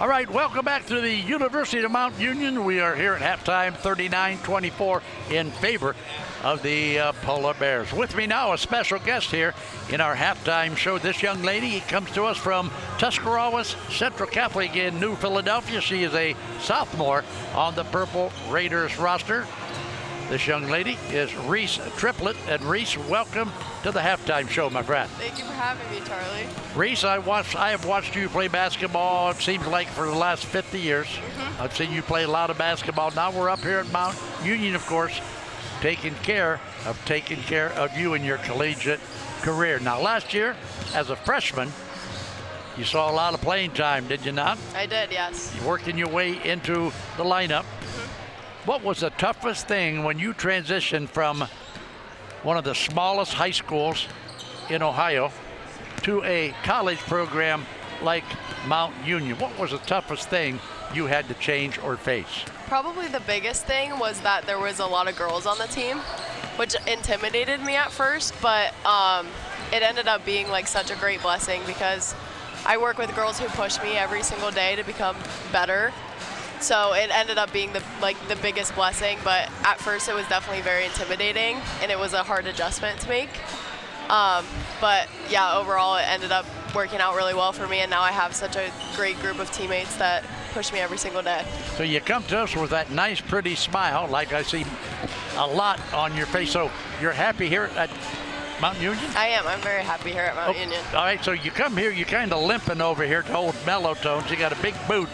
All right, welcome back to the University of Mount Union. We are here at halftime, 39-24 in favor of the Polar Bears. With me now, a special guest here in our halftime show. This young lady comes to us from Tuscarawas Central Catholic in New Philadelphia. She is a sophomore on the Purple Raiders roster. This young lady is Reese Triplett. And Reese, welcome to the halftime show, my friend. Thank you for having me, Charlie. Reese, I have watched you play basketball, it seems like, for the last 50 years. I've seen you play a lot of basketball. Now we're up here at Mount Union, of course, taking care of you in your collegiate career. Now, last year, as a freshman, you saw a lot of playing time, did you not? I did, yes. Working your way into the lineup. What was the toughest thing when you transitioned from one of the smallest high schools in Ohio to a college program like Mount Union? What was the toughest thing you had to change or face? Probably the biggest thing was that there was a lot of girls on the team, which intimidated me at first, but it ended up being like such a great blessing because I work with girls who push me every single day to become better. So it ended up being the biggest blessing, but at first it was definitely very intimidating and it was a hard adjustment to make. But yeah, overall it ended up working out really well for me, and now I have such a great group of teammates that push me every single day. So you come to us with that nice, pretty smile, like I see a lot on your face. So you're happy here at Mount Union? I am. I'm very happy here at Mount Union. All right, so you come here, you're kind of limping over here to old Mellow Tones. You got a big boot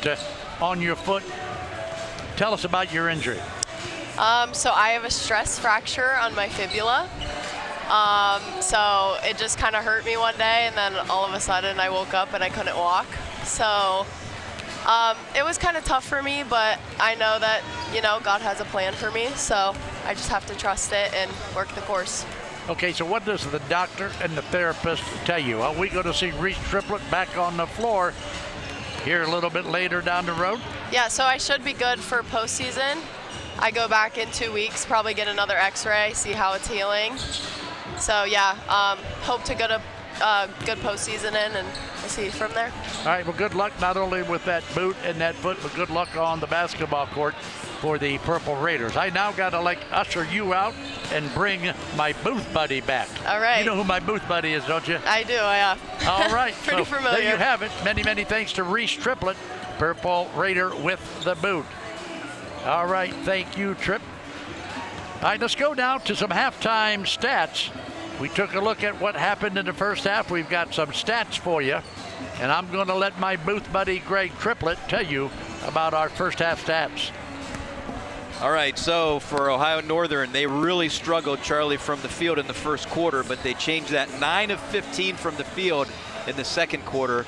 on your foot. Tell us about your injury. So I have a stress fracture on my fibula. So it just kind of hurt me one day, and then all of a sudden I woke up and I couldn't walk. So it was kind of tough for me, but I know that, God has a plan for me. So I just have to trust it and work the course. Okay, so what does the doctor and the therapist tell you? Are we going to see Reese Triplett back on the floor here a little bit later down the road? Yeah, so I should be good for postseason. I go back in 2 weeks, probably get another x-ray, see how it's healing. So yeah, hope to get a good postseason in and see from there. All right, well, good luck not only with that boot and that foot, but good luck on the basketball court for the Purple Raiders. I now got to usher you out and bring my booth buddy back. All right. You know who my booth buddy is, don't you? I do, All right. Pretty so familiar. There you have it. Many, many thanks to Reese Triplett, Purple Raider with the boot. All right, thank you, Trip. All right, let's go now to some halftime stats. We took a look at what happened in the first half. We've got some stats for you, and I'm going to let my booth buddy, Greg Triplett, tell you about our first half stats. All right, so for Ohio Northern, they really struggled, Charlie, from the field in the first quarter, but they changed that 9 of 15 from the field in the second quarter.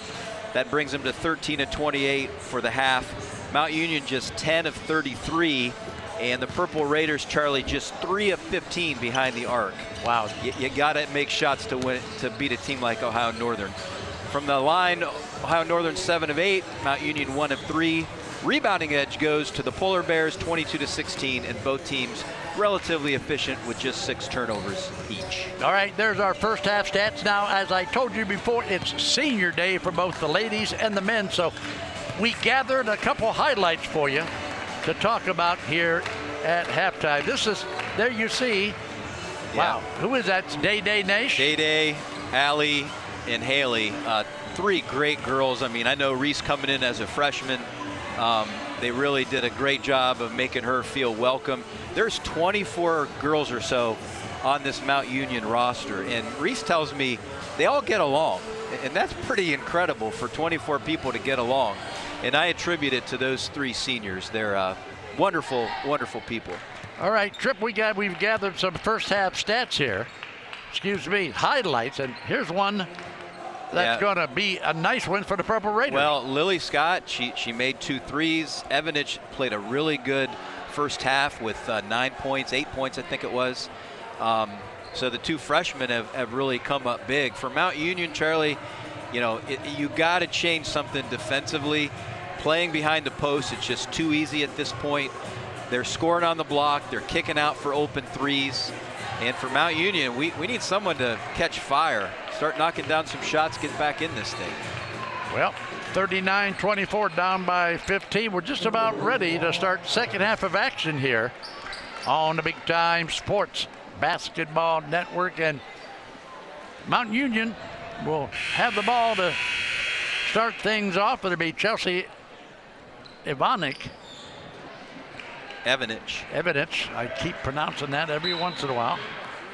That brings them to 13 of 28 for the half. Mount Union just 10 of 33, and the Purple Raiders, Charlie, just 3 of 15 behind the arc. Wow. You got to make shots to win, to beat a team like Ohio Northern. From the line, Ohio Northern 7 of 8, Mount Union 1 of 3. Rebounding edge goes to the Polar Bears, 22-16, and both teams relatively efficient with just 6 turnovers each. All right, there's our first half stats. Now, as I told you before, it's senior day for both the ladies and the men, so we gathered a couple highlights for you to talk about here at halftime. There you see, wow, who is that? It's Day Nash? Day, Allie, and Haley, 3 great girls. I mean, I know Reese coming in as a freshman. They really did a great job of making her feel welcome. There's 24 girls or so on this Mount Union roster, and Reese tells me they all get along, and that's pretty incredible for 24 people to get along. And I attribute it to those 3 seniors. They're wonderful, wonderful people. All right, Trip, we've gathered some first half stats here. Excuse me, highlights, and here's one that's going to be a nice win for the Purple Raiders. Well, Lily Scott, she made 2 threes. Evanich played a really good first half with 9 points, 8 points, I think it was. So the 2 freshmen have really come up big. For Mount Union, Charlie, you got to change something defensively. Playing behind the post, it's just too easy at this point. They're scoring on the block. They're kicking out for open threes. And for Mount Union, we need someone to catch fire, start knocking down some shots, get back in this thing. Well, 39-24, down by 15. We're just about ready to start second half of action here on the Big Time Sports Basketball Network. And Mount Union will have the ball to start things off. It'll be Chelsea Evanich. I keep pronouncing that every once in a while.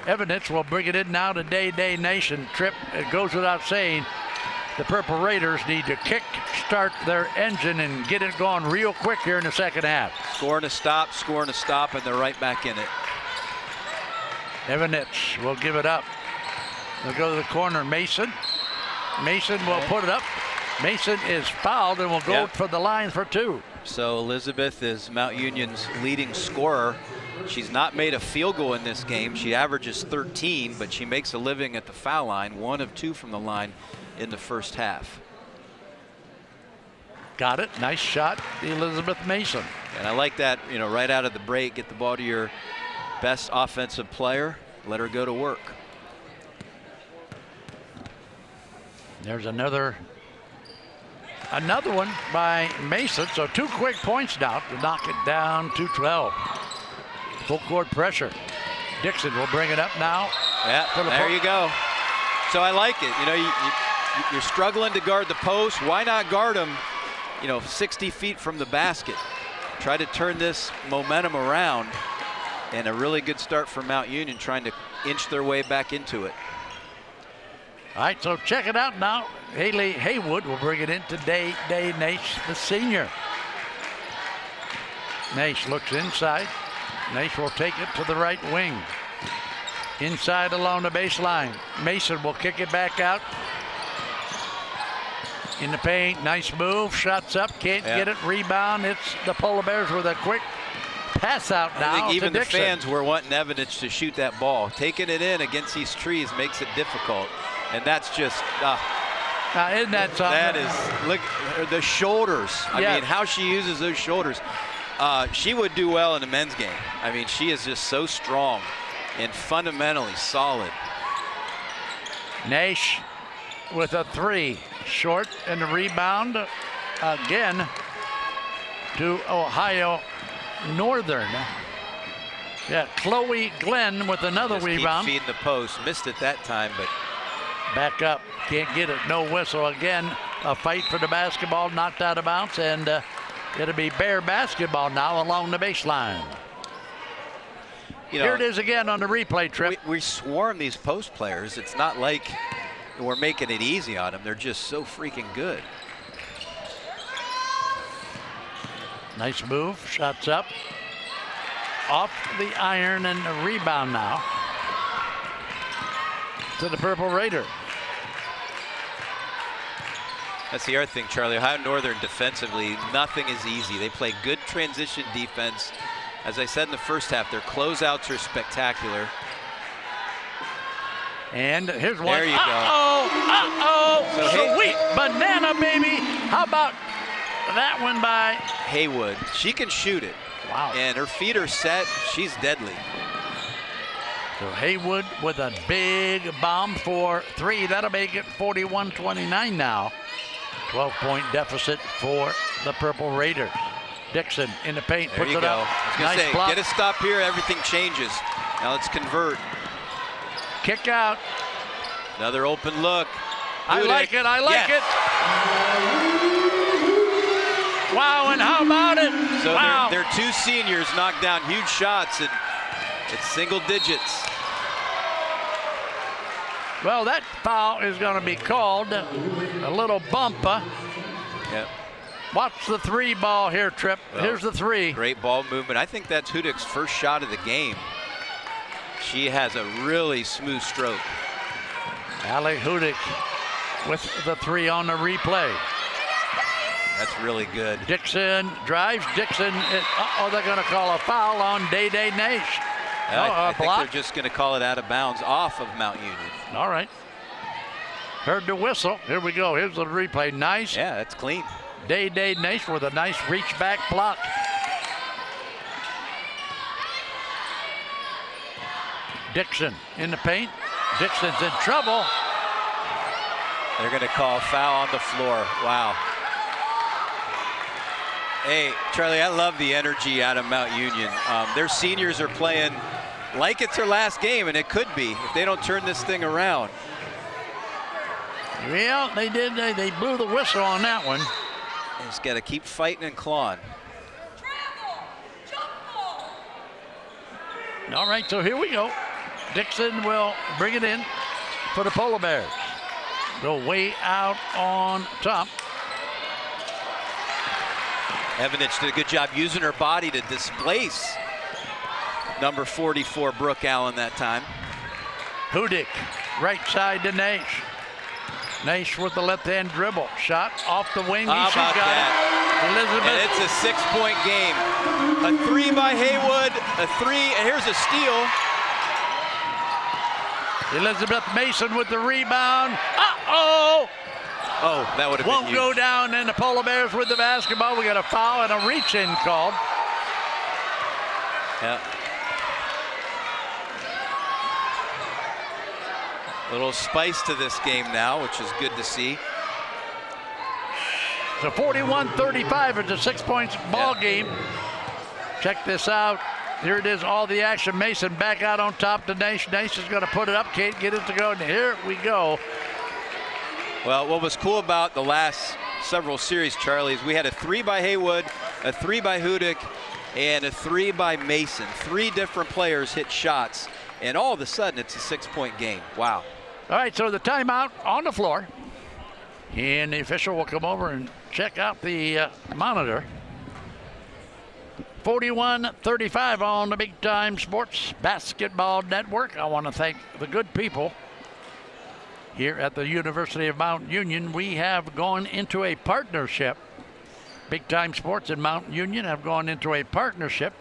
Evanich will bring it in now to Day Nation. Trip, it goes without saying, the Purple Raiders need to kick-start their engine and get it going real quick here in the second half. Scoring a stop, and they're right back in it. Evanich will give it up. They'll go to the corner. Mason will put it up. Mason is fouled and will go for the line for 2. So Elizabeth is Mount Union's leading scorer. She's not made a field goal in this game. She averages 13, but she makes a living at the foul line, 1 of 2 from the line in the first half. Got it. Nice shot, Elizabeth Mason. And I like that, right out of the break, get the ball to your best offensive player, let her go to work. There's another one by Mason. So 2 quick points now to knock it down to 12. Full court pressure. Dixon will bring it up now. Yeah, there you go. So I like it. You're struggling to guard the post. Why not guard them, 60 feet from the basket? Try to turn this momentum around, and a really good start for Mount Union trying to inch their way back into it. All right, so check it out now. Haley Haywood will bring it into Day Nash, the senior. Nash looks inside. Nash will take it to the right wing. Inside along the baseline. Mason will kick it back out. In the paint, nice move, shots up, can't get it, rebound. It's the Polar Bears with a quick pass out now. I think even to the Dixon. fans were wanting Evanich to shoot that ball. Taking it in against these trees makes it difficult. And that's just, isn't that something? that is, look, the shoulders. I mean, how she uses those shoulders. She would do well in the men's game. I mean, she is just so strong and fundamentally solid. Nash with a 3, short, and the rebound again to Ohio Northern. Yeah, Chloe Glenn with another Just rebound. Keep feeding the post. Missed it that time, but back up, can't get it, no whistle. Again, a fight for the basketball, knocked out of bounds, and it'll be Bear basketball now along the baseline. Here it is again on the replay trip. We swarm these post players. It's not like we're making it easy on them. They're just so freaking good. Nice move, shots up. Off the iron and the rebound now to the Purple Raider. That's the other thing, Charlie. Ohio Northern defensively, nothing is easy. They play good transition defense. As I said in the first half, their closeouts are spectacular. And here's one. There you go. So Sweet banana, baby. How about that one by Haywood? She can shoot it. Wow. And her feet are set. She's deadly. So Haywood with a big bomb for 3. That'll make it 41-29 now. 12-point deficit for the Purple Raiders. Dixon in the paint, There puts you it go. up. I was gonna Nice say, block. get a stop here, everything changes. Now let's convert. Kick out. Another open look. I like it. I like Yes. it. Wow, and how about it? So wow. their 2 seniors knocked down huge shots, and it's single digits. Well, that foul is going to be called. A little bump. Yep. Watch the 3 ball here, Trip. Well, Here's the 3. Great ball movement. I think that's Hudik's first shot of the game. She has a really smooth stroke. Allie Hudik with the 3 on the replay. That's really good. Dixon drives. Dixon. They're going to call a foul on Day Nash. I think block. they're just going to call it out of bounds off of Mount Union. All right. Heard the whistle. Here we go. Here's the replay. Nice. Yeah, that's clean. Day Nash with a nice reach back block. Dixon in the paint. Dixon's in trouble. They're going to call a foul on the floor. Wow. Hey, Charlie, I love the energy out of Mount Union. Their seniors are playing like it's their last game, and it could be if they don't turn this thing around. Well, they did. They blew the whistle on that one. They just got to keep fighting and clawing. All right, so here we go. Dixon will bring it in for the Polar Bears. Go way out on top. Evanich did a good job using her body to displace number 44, Brooke Allen, that time. Hudick, right side to Nash. Nash with the left-hand dribble. Shot off the wing. How She's about got that? it. Elizabeth. And it's a 6-point game. A 3 by Haywood, a 3, and here's a steal. Elizabeth Mason with the rebound. Uh-oh! Oh, that would have been Won't huge. go down, and the Polar Bears with the basketball. We got a foul and a reach-in called. Yeah. A little spice to this game now, which is good to see. So 41-35. It's a 6-point ball game. Check this out. Here it is, all the action. Mason back out on top to Nash. Nash is going to put it up. Can't get it to go. And here we go. Well, what was cool about the last several series, Charlie, is we had a 3 by Haywood, a 3 by Hudick, and a 3 by Mason. 3 different players hit shots, and all of a sudden it's a 6-point game. Wow. All right, so the timeout on the floor. And the official will come over and check out the monitor. 41-35 on the Big Time Sports Basketball Network. I want to thank the good people here at the University of Mount Union. We have gone into a partnership. Big Time Sports and Mount Union have gone into a partnership.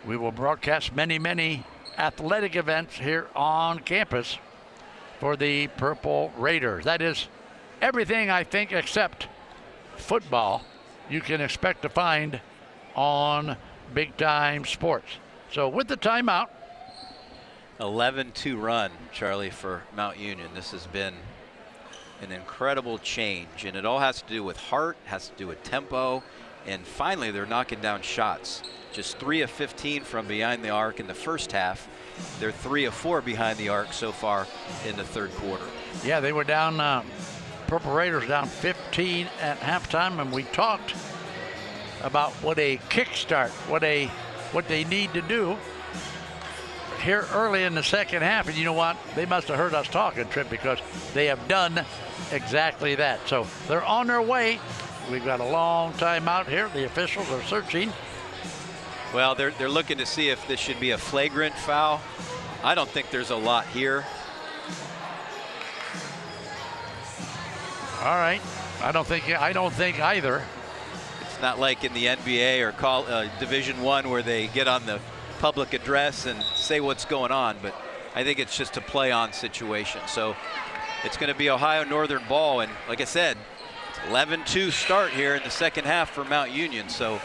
We will broadcast many, many athletic events here on campus for the Purple Raiders. That is everything, I think, except football you can expect to find on Big Time Sports. So with the timeout, 11-2 run, Charlie, for Mount Union. This has been an incredible change, and it all has to do with heart, has to do with tempo, and finally they're knocking down shots. Just 3 of 15 from behind the arc in the first half. They're 3 of 4 behind the arc so far in the third quarter. yeah, they were down, Purple Raiders down 15 at halftime, and we talked about what a kickstart, what they need to do here early in the second half. And you know what? They must have heard us talking, Trip, because they have done exactly that. So they're on their way. We've got a long time out here. The officials are searching. Well, they're looking to see if this should be a flagrant foul. I don't think there's a lot here. All right. I don't think either. It's not like in the NBA or Division I where they get on the public address and say what's going on, but I think it's just a play-on situation. So it's going to be Ohio Northern ball, and like I said, 11-2 start here in the second half for Mount Union. So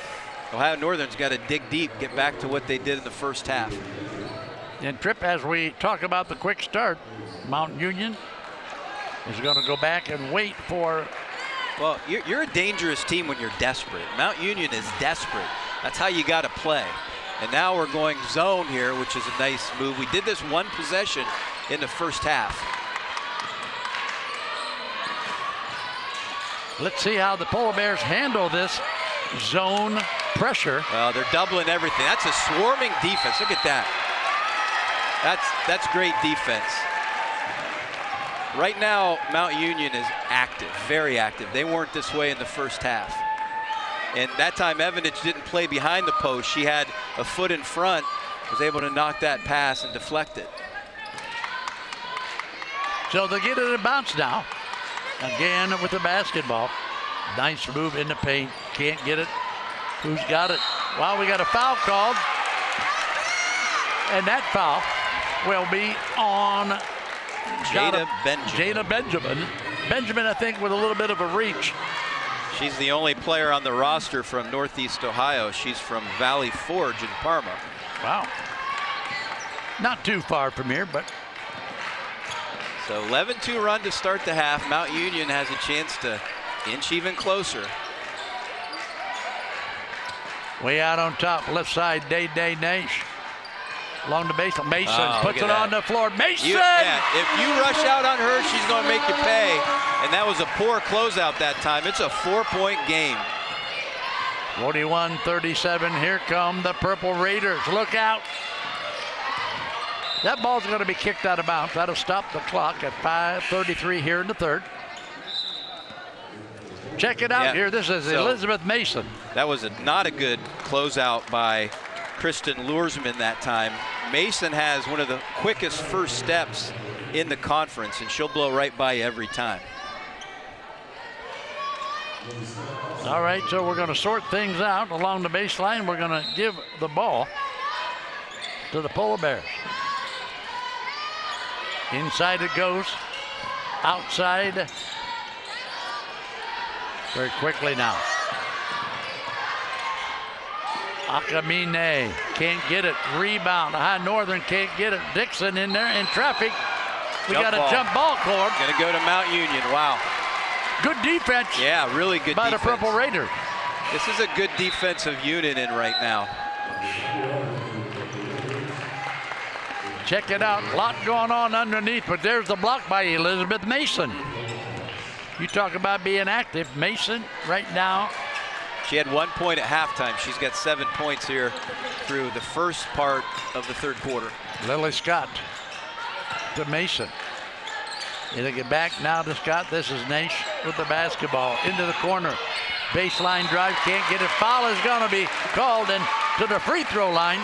Ohio Northern's got to dig deep, get back to what they did in the first half. And Trip, as we talk about the quick start, Mount Union is going to go back and wait for. Well, you're a dangerous team when you're desperate. Mount Union is desperate. That's how you got to play. And now we're going zone here, which is a nice move. We did this one possession in the first half. Let's see how the Polar Bears handle this zone pressure. Well, they're doubling everything. That's a swarming defense. Look at that. That's great defense. Right now, Mount Union is active, very active. They weren't this way in the first half. And that time, Evanich didn't play behind the post. She had a foot in front, was able to knock that pass and deflect it. So they get it in bounce now. Again with the basketball. Nice move in the paint. Can't get it. Who's got it? Well, we got a foul called. And that foul will be on Jada Benjamin. Jada Benjamin. Benjamin, I think, with a little bit of a reach. She's the only player on the roster from Northeast Ohio. She's from Valley Forge in Parma. Wow. Not too far from here, but. So 11-2 run to start the half. Mount Union has a chance to inch even closer. Way out on top, left side, Day Nash. Along the baseline, Mason puts look it at on that. the floor. Mason! If you rush out on her, she's going to make you pay. And that was a poor closeout that time. It's a 4-point game. 41-37. Here come the Purple Raiders. Look out. That ball's going to be kicked out of bounds. That'll stop the clock at 5:33 here in the third. Check it out here. This is Elizabeth Mason. That was not a good closeout by Kristen Luersman that time. Mason has one of the quickest first steps in the conference, and she'll blow right by you every time. All right, so we're going to sort things out along the baseline. We're going to give the ball to the Polar Bears. Inside it goes. Outside. Very quickly now. Akamine can't get it. Rebound. High Northern can't get it. Dixon in there in traffic. We got a jump ball cord. Going to go to Mount Union. Wow. Good defense. Yeah, really good by defense. the Purple Raiders. This is a good defensive unit in right now. Check it out. A lot going on underneath, but there's the block by Elizabeth Mason. You talk about being active. Mason right now. She had 1 point at halftime. She's got 7 points here through the first part of the third quarter. Lily Scott to Mason. They get back now to Scott. This is Nash with the basketball into the corner. Baseline drive, can't get it. Foul is going to be called, and to the free throw line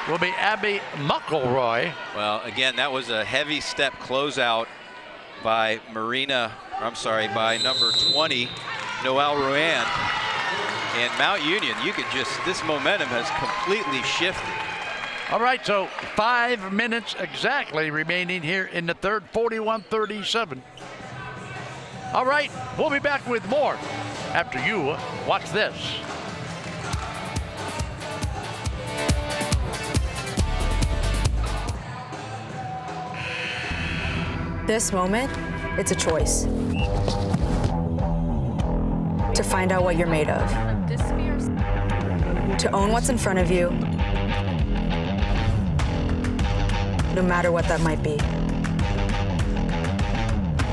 will be Abby McElroy. Well, again, that was a heavy step closeout by by number 20, Noelle Ruan. And Mount Union, this momentum has completely shifted. All right, so 5 minutes exactly remaining here in the third, 41-37. All right, we'll be back with more after you watch this. This moment, it's a choice. To find out what you're made of. To own what's in front of you, no matter what that might be.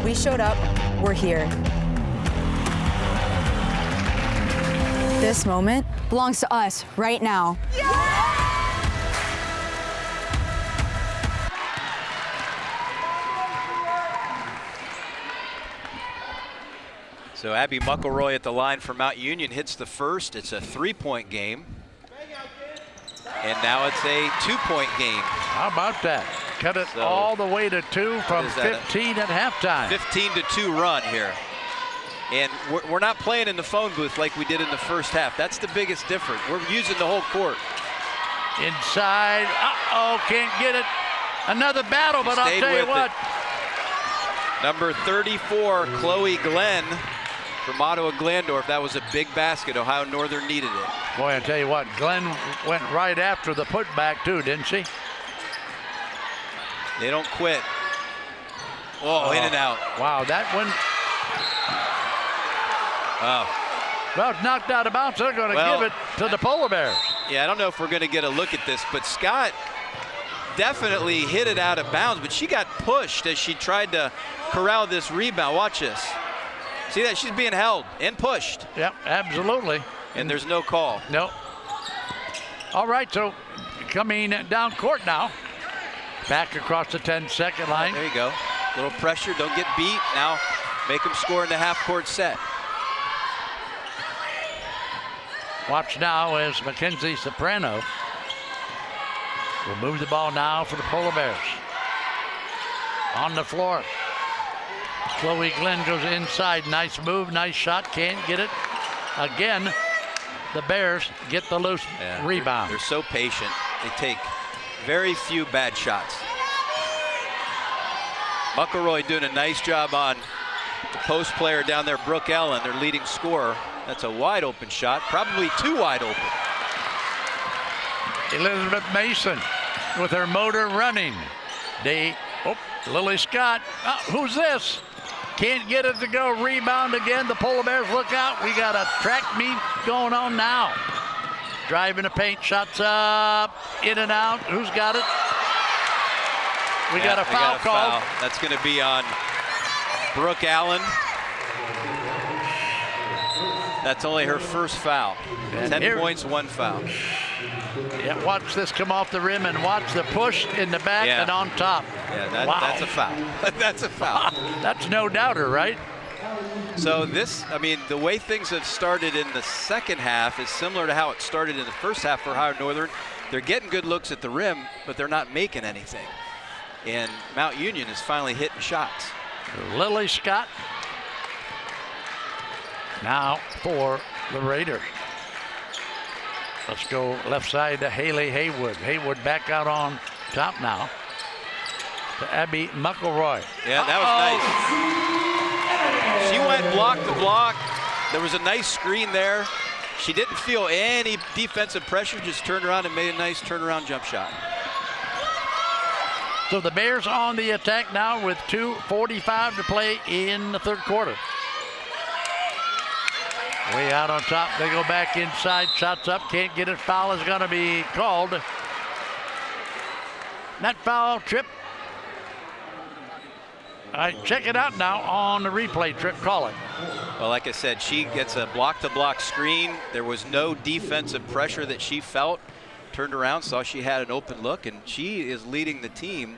We showed up, we're here. This moment belongs to us right now. So Abby McElroy at the line for Mount Union hits the first. It's a 3-point game. And now it's a 2-point game. How about that? Cut it all the way to 2 from 15 at halftime. 15-2 run here. And we're not playing in the phone booth like we did in the first half. That's the biggest difference. We're using the whole court. Inside, can't get it. Another battle, but I'll tell you what. Number 34, Chloe Glenn from Ottawa Glandorf. That was a big basket. Ohio Northern needed it. Boy, I tell you what, Glenn went right after the putback too, didn't she? They don't quit. Oh, in and out. Wow, that one. Oh. Well, it's knocked out of bounds. They're going to give it to the Polar Bears. Yeah, I don't know if we're going to get a look at this, but Scott definitely hit it out of bounds, but she got pushed as she tried to corral this rebound. Watch this. See that? She's being held and pushed. Yep, absolutely. And there's no call. No. All right, so coming down court now. Back across the 10-second line. There you go. A little pressure. Don't get beat. Now make them score in the half-court set. Watch now as Mackenzie Soprano will move the ball now for the Polar Bears. On the floor. Chloe Glenn goes inside. Nice move, nice shot. Can't get it. Again, the Bears get the loose rebound. They're so patient. They take very few bad shots. McElroy doing a nice job on the post player down there, Brooke Ellen, their leading scorer. That's a wide open shot, probably too wide open. Elizabeth Mason with her motor running. Lily Scott. Who's this? Can't get it to go. Rebound again. The Polar Bears look out. We got a track meet going on now. driving the paint, shots up, in and out. Who's got it? We got a foul called. That's going to be on Brooke Allen. That's only her first foul. And 10 points, 1 foul. Yeah, watch this come off the rim and watch the push in the back and on top. Yeah, wow. That's a foul. That's a foul. That's no doubter, right? So this, I mean, the way things have started in the second half is similar to how it started in the first half for Ohio Northern. They're getting good looks at the rim, but they're not making anything. And Mount Union is finally hitting shots. Lily Scott now for the Raiders. Let's go left side to Haley Haywood. Haywood back out on top now to Abby McElroy. Yeah, that was nice. She went block to block. There was a nice screen there. She didn't feel any defensive pressure, just turned around and made a nice turnaround jump shot. So the Bears on the attack now with 2:45 to play in the third quarter. Way out on top, they go back inside, shots up, can't get it. Foul is going to be called. That foul, Trip. All right, check it out now on the replay, Trip, call it. Well, like I said, she gets a block-to-block screen. There was no defensive pressure that she felt. Turned around, saw she had an open look, and she is leading the team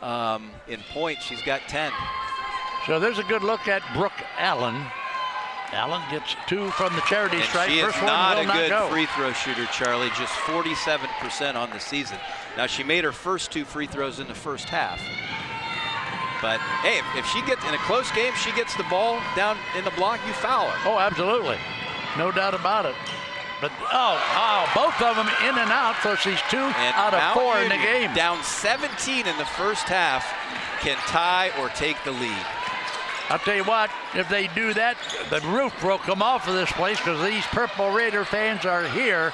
in points. She's got 10. So there's a good look at Brooke Allen. Allen gets 2 from the charity stripe. She is First not one a good go. free throw shooter, Charlie. Just 47% on the season. Now, she made her first 2 free throws in the first half. But, hey, if she gets in a close game, she gets the ball down in the block, you foul her. Oh, absolutely. No doubt about it. But, both of them in and out, so she's 2 out of 4 in the game. Down 17 in the first half, can tie or take the lead. I'll tell you what, if they do that, the roof will come off of this place because these Purple Raider fans are here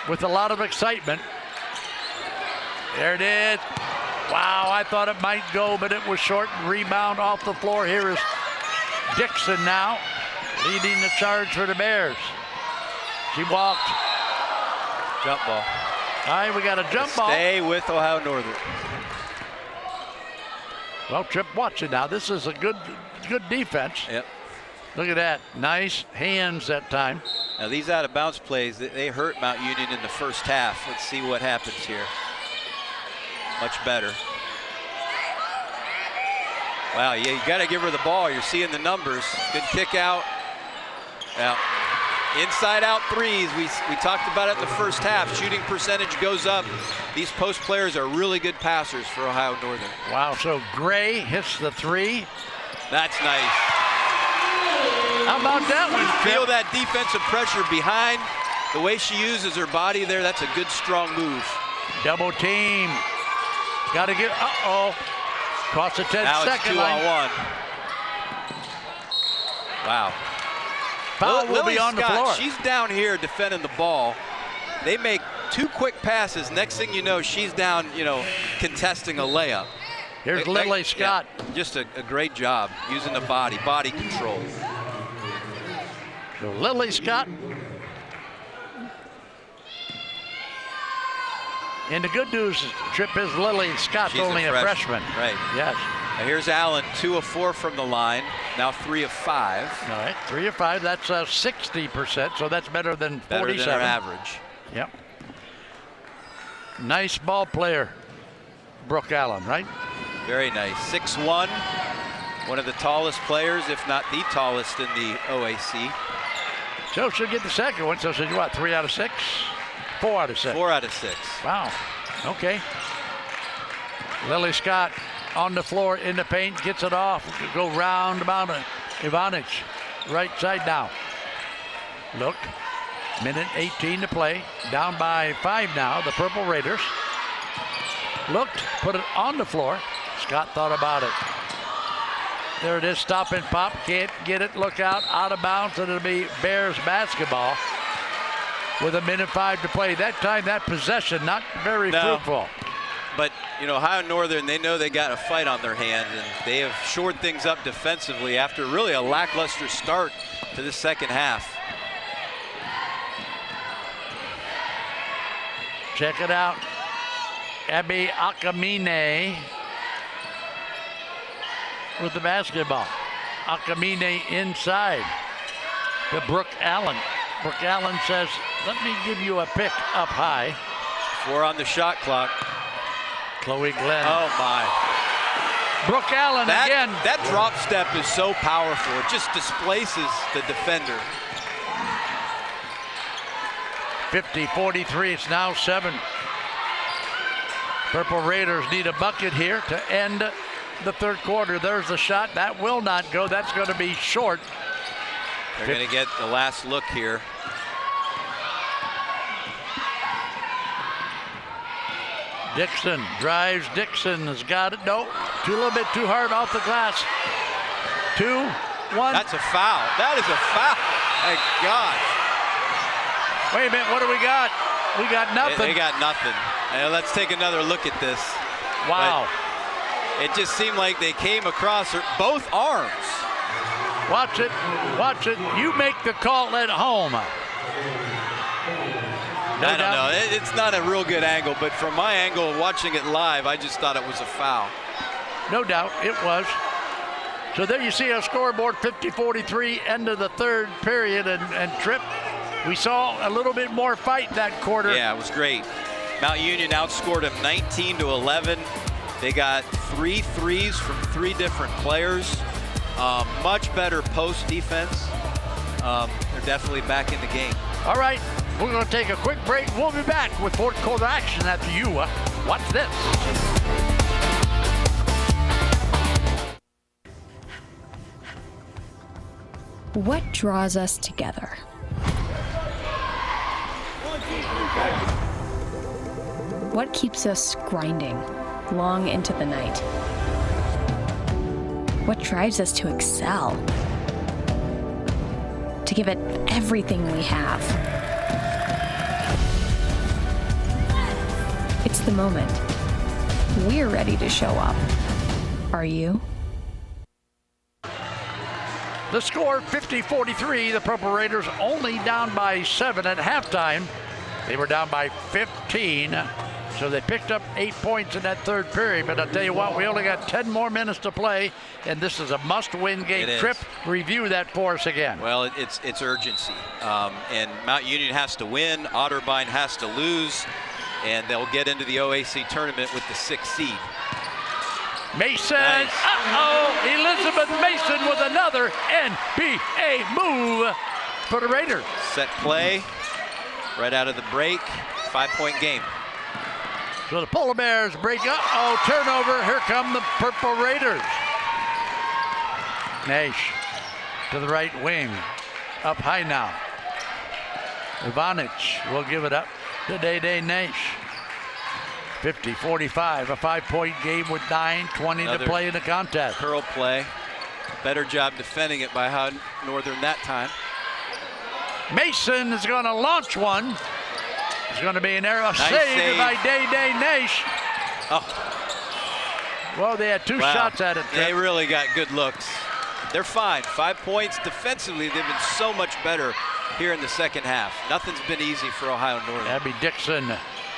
with a lot of excitement. There it is. Wow, I thought it might go, but it was short. Rebound off the floor. Here is Dixon now, leading the charge for the Bears. She walked. Jump ball. All right, we got a jump ball. Stay with Ohio Northern. Well, Trip, watch it now. This is a good defense. Yep. Look at that. Nice hands that time. Now, these out-of-bounds plays, they hurt Mount Union in the first half. Let's see what happens here. Much better. Wow, yeah, you got to give her the ball. You're seeing the numbers. Good kick out. Now, inside-out threes. We talked about it in the first half. Shooting percentage goes up. These post players are really good passers for Ohio Northern. Wow, so Gray hits the 3. That's nice. How about that one, Trip? Feel that defensive pressure behind. The way she uses her body there, that's a good, strong move. Double team. Got to get, cost a 10-second line. Now it's 2-on-1. Wow. Foul will Lily be on Scott, the floor. she's down here defending the ball. They make 2 quick passes. Next thing you know, she's down, contesting a layup. Here's Lily Scott. Yeah, just a great job using the body control. So Lily Scott. And the good news, Trip, is Lily Scott's She's only a freshman. Right. Yes. Now here's Allen, 2 of 4 from the line. Now 3 of 5. All right, 3 of 5. That's 60%, so that's better than 47. Better than our average. Yep. Nice ball player, Brooke Allen, right? Very nice. 6'1", one of the tallest players, if not the tallest in the OAC. So she'll get the second one. So she's what, 3 out of 6? 4 out of 6. 4 out of 6. Wow. Okay. Lily Scott on the floor in the paint, gets it off. Go round about Ivanic, right side now. Look. Minute 18 to play. Down by 5 now, the Purple Raiders. Looked, put it on the floor. Scott thought about it. There it is, stop and pop. Can't get it, look out of bounds, and it'll be Bears basketball with a minute 5 to play. That time, that possession, not very fruitful. But, Ohio Northern, they know they got a fight on their hands, and they have shored things up defensively after really a lackluster start to the second half. Check it out. Abby Akamine with the basketball. Akamine inside to Brooke Allen. Brooke Allen says, let me give you a pick up high. 4 on the shot clock. Chloe Glenn. Oh my. Brooke Allen again. That drop step is so powerful. It just displaces the defender. 50-43, it's now 7. Purple Raiders need a bucket here to end the third quarter. There's the shot. That will not go. That's going to be short. They're going to get the last look here. Dixon drives. Dixon has got it. No, a little bit too hard off the glass. 2, 1. That's a foul. That is a foul. My gosh. Wait a minute. What do we got? We got nothing. They got nothing. Let's take another look at this. Wow. But it just seemed like they came across her both arms. Watch it. Watch it. You make the call at home. I don't know. It's not a real good angle, but from my angle, watching it live, I just thought it was a foul. No doubt it was. So there you see our scoreboard, 50-43, end of the third period, and Tripp, we saw a little bit more fight that quarter. Yeah, it was great. Mount Union outscored them 19-11. They got 3 threes from 3 different players. Much better post defense. They're definitely back in the game. All right, we're going to take a quick break. We'll be back with fourth quarter action after you. Watch this. What draws us together? What keeps us grinding long into the night? What drives us to excel? To give it everything we have? It's the moment. We're ready to show up. Are you? The score, 50-43. The Purple Raiders only down by 7 at halftime. They were down by 15. So they picked up 8 points in that third period. But I'll tell you what, we only got 10 more minutes to play, and this is a must-win game. Tripp, review that for us again. Well, it's urgency. And Mount Union has to win. Otterbein has to lose. And they'll get into the OAC tournament with the 6th seed. Mason, nice. Elizabeth Mason with another NBA move for the Raiders. Set play right out of the break. 5-point game. So the Polar Bears break up. Turnover. Here come the Purple Raiders. Nash to the right wing. Up high now. Ivanic will give it up to Day Nash. 50-45, a 5-point game with 9:20 to play in the contest. Curl play. Better job defending it by Ohio Northern that time. Mason is going to launch one. It's going to be an arrow saved by Day Nash. Well, they had 2 shots at it. They really got good looks. They're fine. 5 points defensively. They've been so much better here in the second half. Nothing's been easy for Ohio Northern. Abby Dixon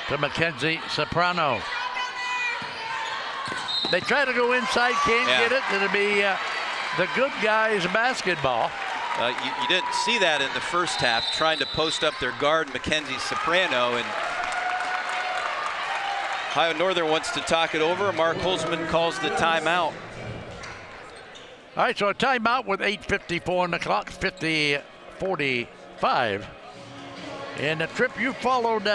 to Mackenzie Soprano. They try to go inside, can't get it. It'll be the good guys basketball. You didn't see that in the first half, trying to post up their guard, Mackenzie Soprano, and Ohio Northern wants to talk it over. Mark Holzman calls the timeout. All right, so a timeout with 8:54 on the clock, 50-45. And the Tripp, you followed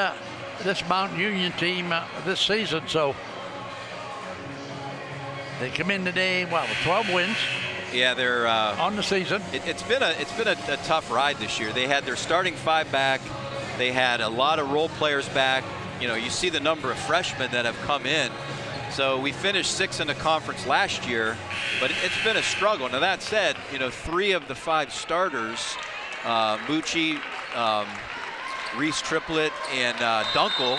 this Mount Union team this season, so they come in today, with 12 wins. Yeah, they're on the season. It's been a tough ride this year. They had their starting 5 back. They had a lot of role players back. You see the number of freshmen that have come in. So we finished 6th in the conference last year, but it's been a struggle. Now that said, 3 of the 5 starters, Mucci, Reese Triplett, and Dunkel,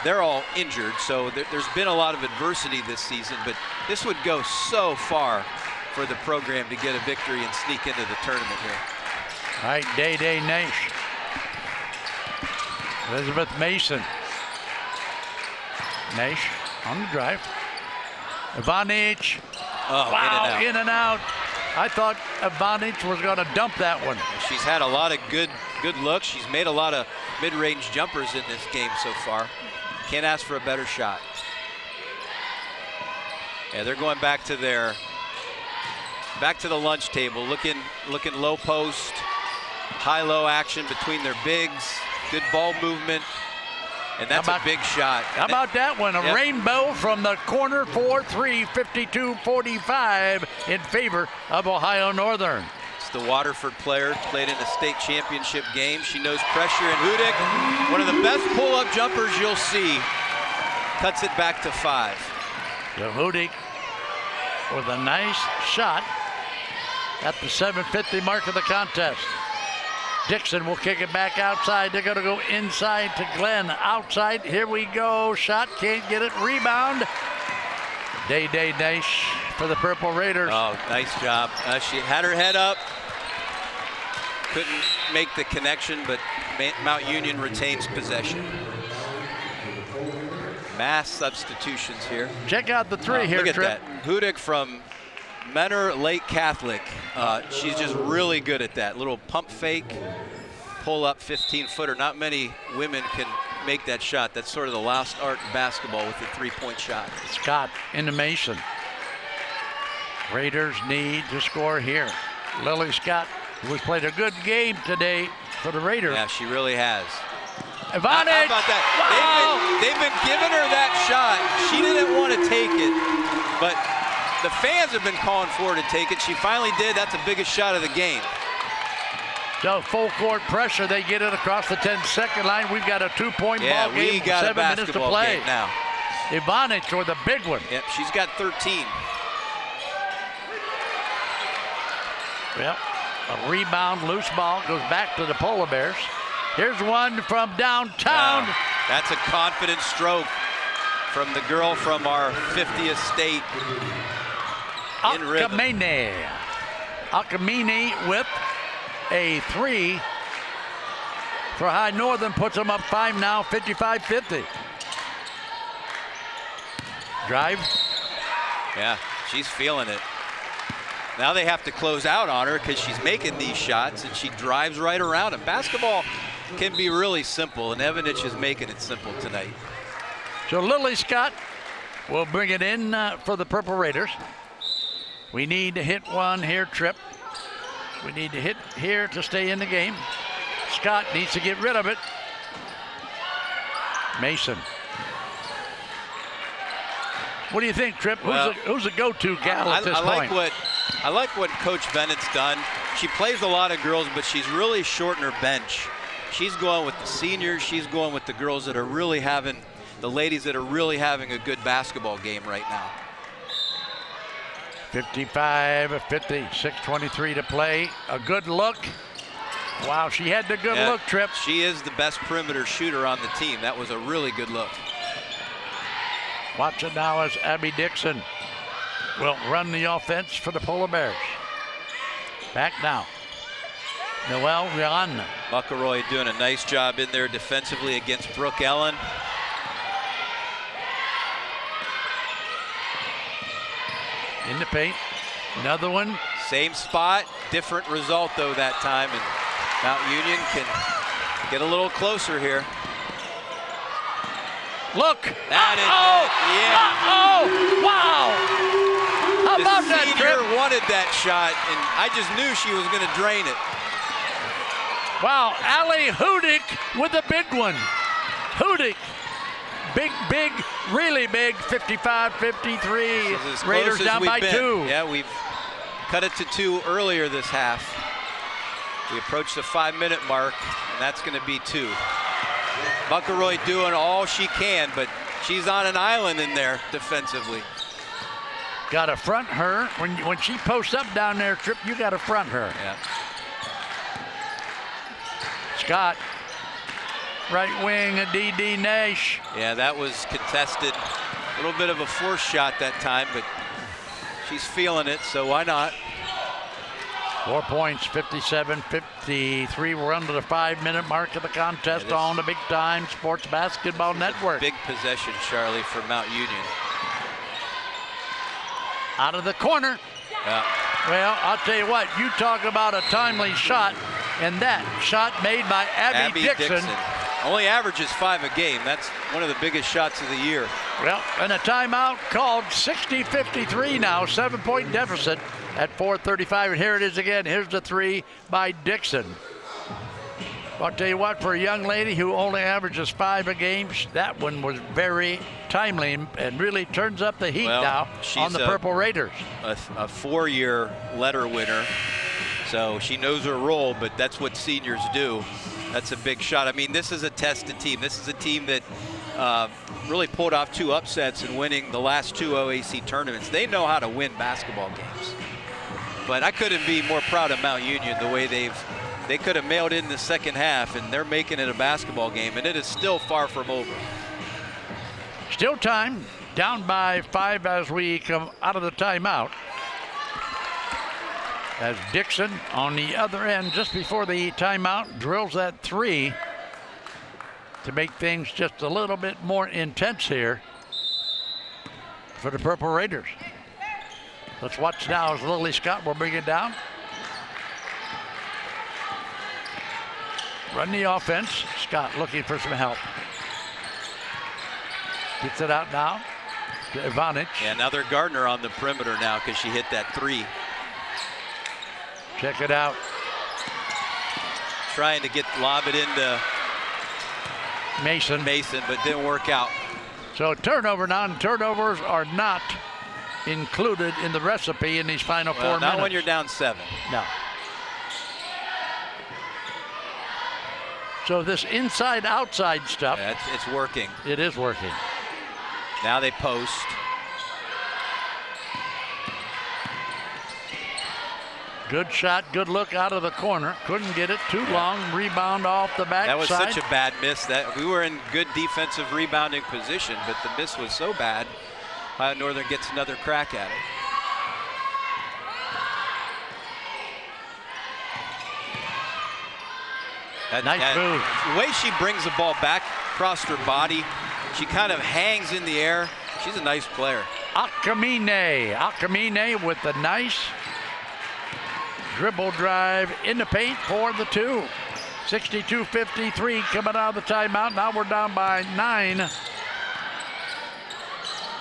they're all injured. So there's been a lot of adversity this season, but this would go so far for the program to get a victory and sneak into the tournament here. All right, Day Nash. Elizabeth Mason Nash on the drive. Ivanic. Oh, Wow, in and out. I thought Ivanic was going to dump that one. She's had a lot of good looks. She's made a lot of mid-range jumpers in this game so far. Can't ask for a better shot. Yeah, they're going back to the lunch table, looking low post, high-low action between their bigs, good ball movement, and that's a big shot. How about that one? A Yep. rainbow from the corner, 4-3, 52-45 in favor of Ohio Northern. It's the Waterford player, played in a state championship game. She knows pressure, and Hudick, one of the best pull-up jumpers you'll see, cuts it back to 5. So Hudick with a nice shot at the 7:50 mark of the contest. Dixon will kick it back outside. They're going to go inside to Glenn. Outside, here we go. Shot, can't get it. Rebound. Day Nash for the Purple Raiders. Oh, nice job. She had her head up. Couldn't make the connection, but Mount Union retains possession. Mass substitutions here. Check out the three here, Look at Trip. that. Hudick from Menor Lake Catholic. She's just really good at that. Little pump fake, pull up 15-footer. Not many women can make that shot. That's sort of the lost art in basketball with the 3-point shot. Scott into Mason. Raiders need to score here. Lily Scott, who has played a good game today for the Raiders. Yeah, she really has. Ivanic! How about that? Wow! They've been giving her that shot. She didn't want to take it, but the fans have been calling for her to take it. She finally did. That's the biggest shot of the game. So full court pressure. They get it across the 10-second line. We've got a 2-point ball game. We got 7 a minutes to basketball play. game now. Ivanic with a big one. Yep, she's got 13. Yep. A rebound, loose ball goes back to the Polar Bears. Here's one from downtown. Wow. That's a confident stroke from the girl from our 50th state. In rhythm. Akamine with a 3 for High Northern, puts them up 5 now, 55-50. Drive. Yeah, she's feeling it. Now they have to close out on her because she's making these shots and she drives right around them. Basketball can be really simple, and Ivanic is making it simple tonight. So Lily Scott will bring it in for the Purple Raiders. We need to hit one here, Trip. We need to hit here to stay in the game. Scott needs to get rid of it. Mason. What do you think, Trip? Well, who's the go-to gal at this point? I like what Coach Bennett's done. She plays a lot of girls, but she's really short in her bench. She's going with the seniors. She's going with the girls that are really having, the ladies that are really having a good basketball game right now. 55-50, 6:23 to play. A good look. Wow, she had the good look, Trip. She is the best perimeter shooter on the team. That was a really good look. Watch it now as Abby Dixon will run the offense for the Polar Bears. Back now. Noelle Rihanna. McElroy doing a nice job in there defensively against Brooke Ellen. In the paint. Another one. Same spot, different result though that time, and Mount Union can get a little closer here. Look. That is it. Yeah. Wow. How about The that, senior Trip? wanted that shot, and I just knew she was going to drain it. Wow, Allie Hudick with a big one. Hudick. Big, really big, 55-53. This is as Raiders close as down we've by been. 2. Yeah, we've cut it to 2 earlier this half. We approach the 5-minute mark, and that's going to be 2. McElroy doing all she can, but she's on an island in there defensively. Got to front her. When she posts up down there, Trip, you got to front her. Yeah. Scott, right wing, D.D. Nash. Yeah, that was contested. A little bit of a forced shot that time, but she's feeling it, so why not? 4 points, 57-53. We're under the 5-minute mark of the contest on the Big Time Sports Basketball Network. Big possession, Charlie, for Mount Union. Out of the corner. Yeah. Well, I'll tell you what, you talk about a timely shot, and that shot made by Abby Dixon. Only averages 5 a game. That's one of the biggest shots of the year. Well, and a timeout called, 60-53 now, 7-point deficit at 4:35, and here it is again. Here's the three by Dixon. I'll tell you what, for a young lady who only averages 5 a game, that one was very timely and really turns up the heat now on the Purple Raiders. A 4-year letter winner, so she knows her role, but that's what seniors do. That's a big shot. I mean, this is a tested team. This is a team that really pulled off 2 upsets in winning the last 2 OAC tournaments. They know how to win basketball games. But I couldn't be more proud of Mount Union the way they could have mailed in the second half, and they're making it a basketball game, and it is still far from over. Still time, down by 5 as we come out of the timeout. As Dixon on the other end, just before the timeout, drills that 3 to make things just a little bit more intense here for the Purple Raiders. Let's watch now as Lily Scott will bring it down. Run the offense. Scott looking for some help. Gets it out now to Ivanic. Yeah, now they're Gardner on the perimeter now because she hit that 3. Check it out. Trying to lob it into Mason, but didn't work out. So turnover now, and turnovers are not included in the recipe in these final 4 minutes. Not when you're down 7. No. So this inside-outside stuff. Yeah, it's working. It is working. Now they post. Good shot, good look out of the corner. Couldn't get it too long. Rebound off the backside. That was such a bad miss. That we were in good defensive rebounding position, but the miss was so bad. Ohio Northern gets another crack at it. Nice move. The way she brings the ball back across her body, she kind of hangs in the air. She's a nice player. Akamine with the nice dribble drive in the paint for the 2. 62-53 coming out of the timeout. Now we're down by 9.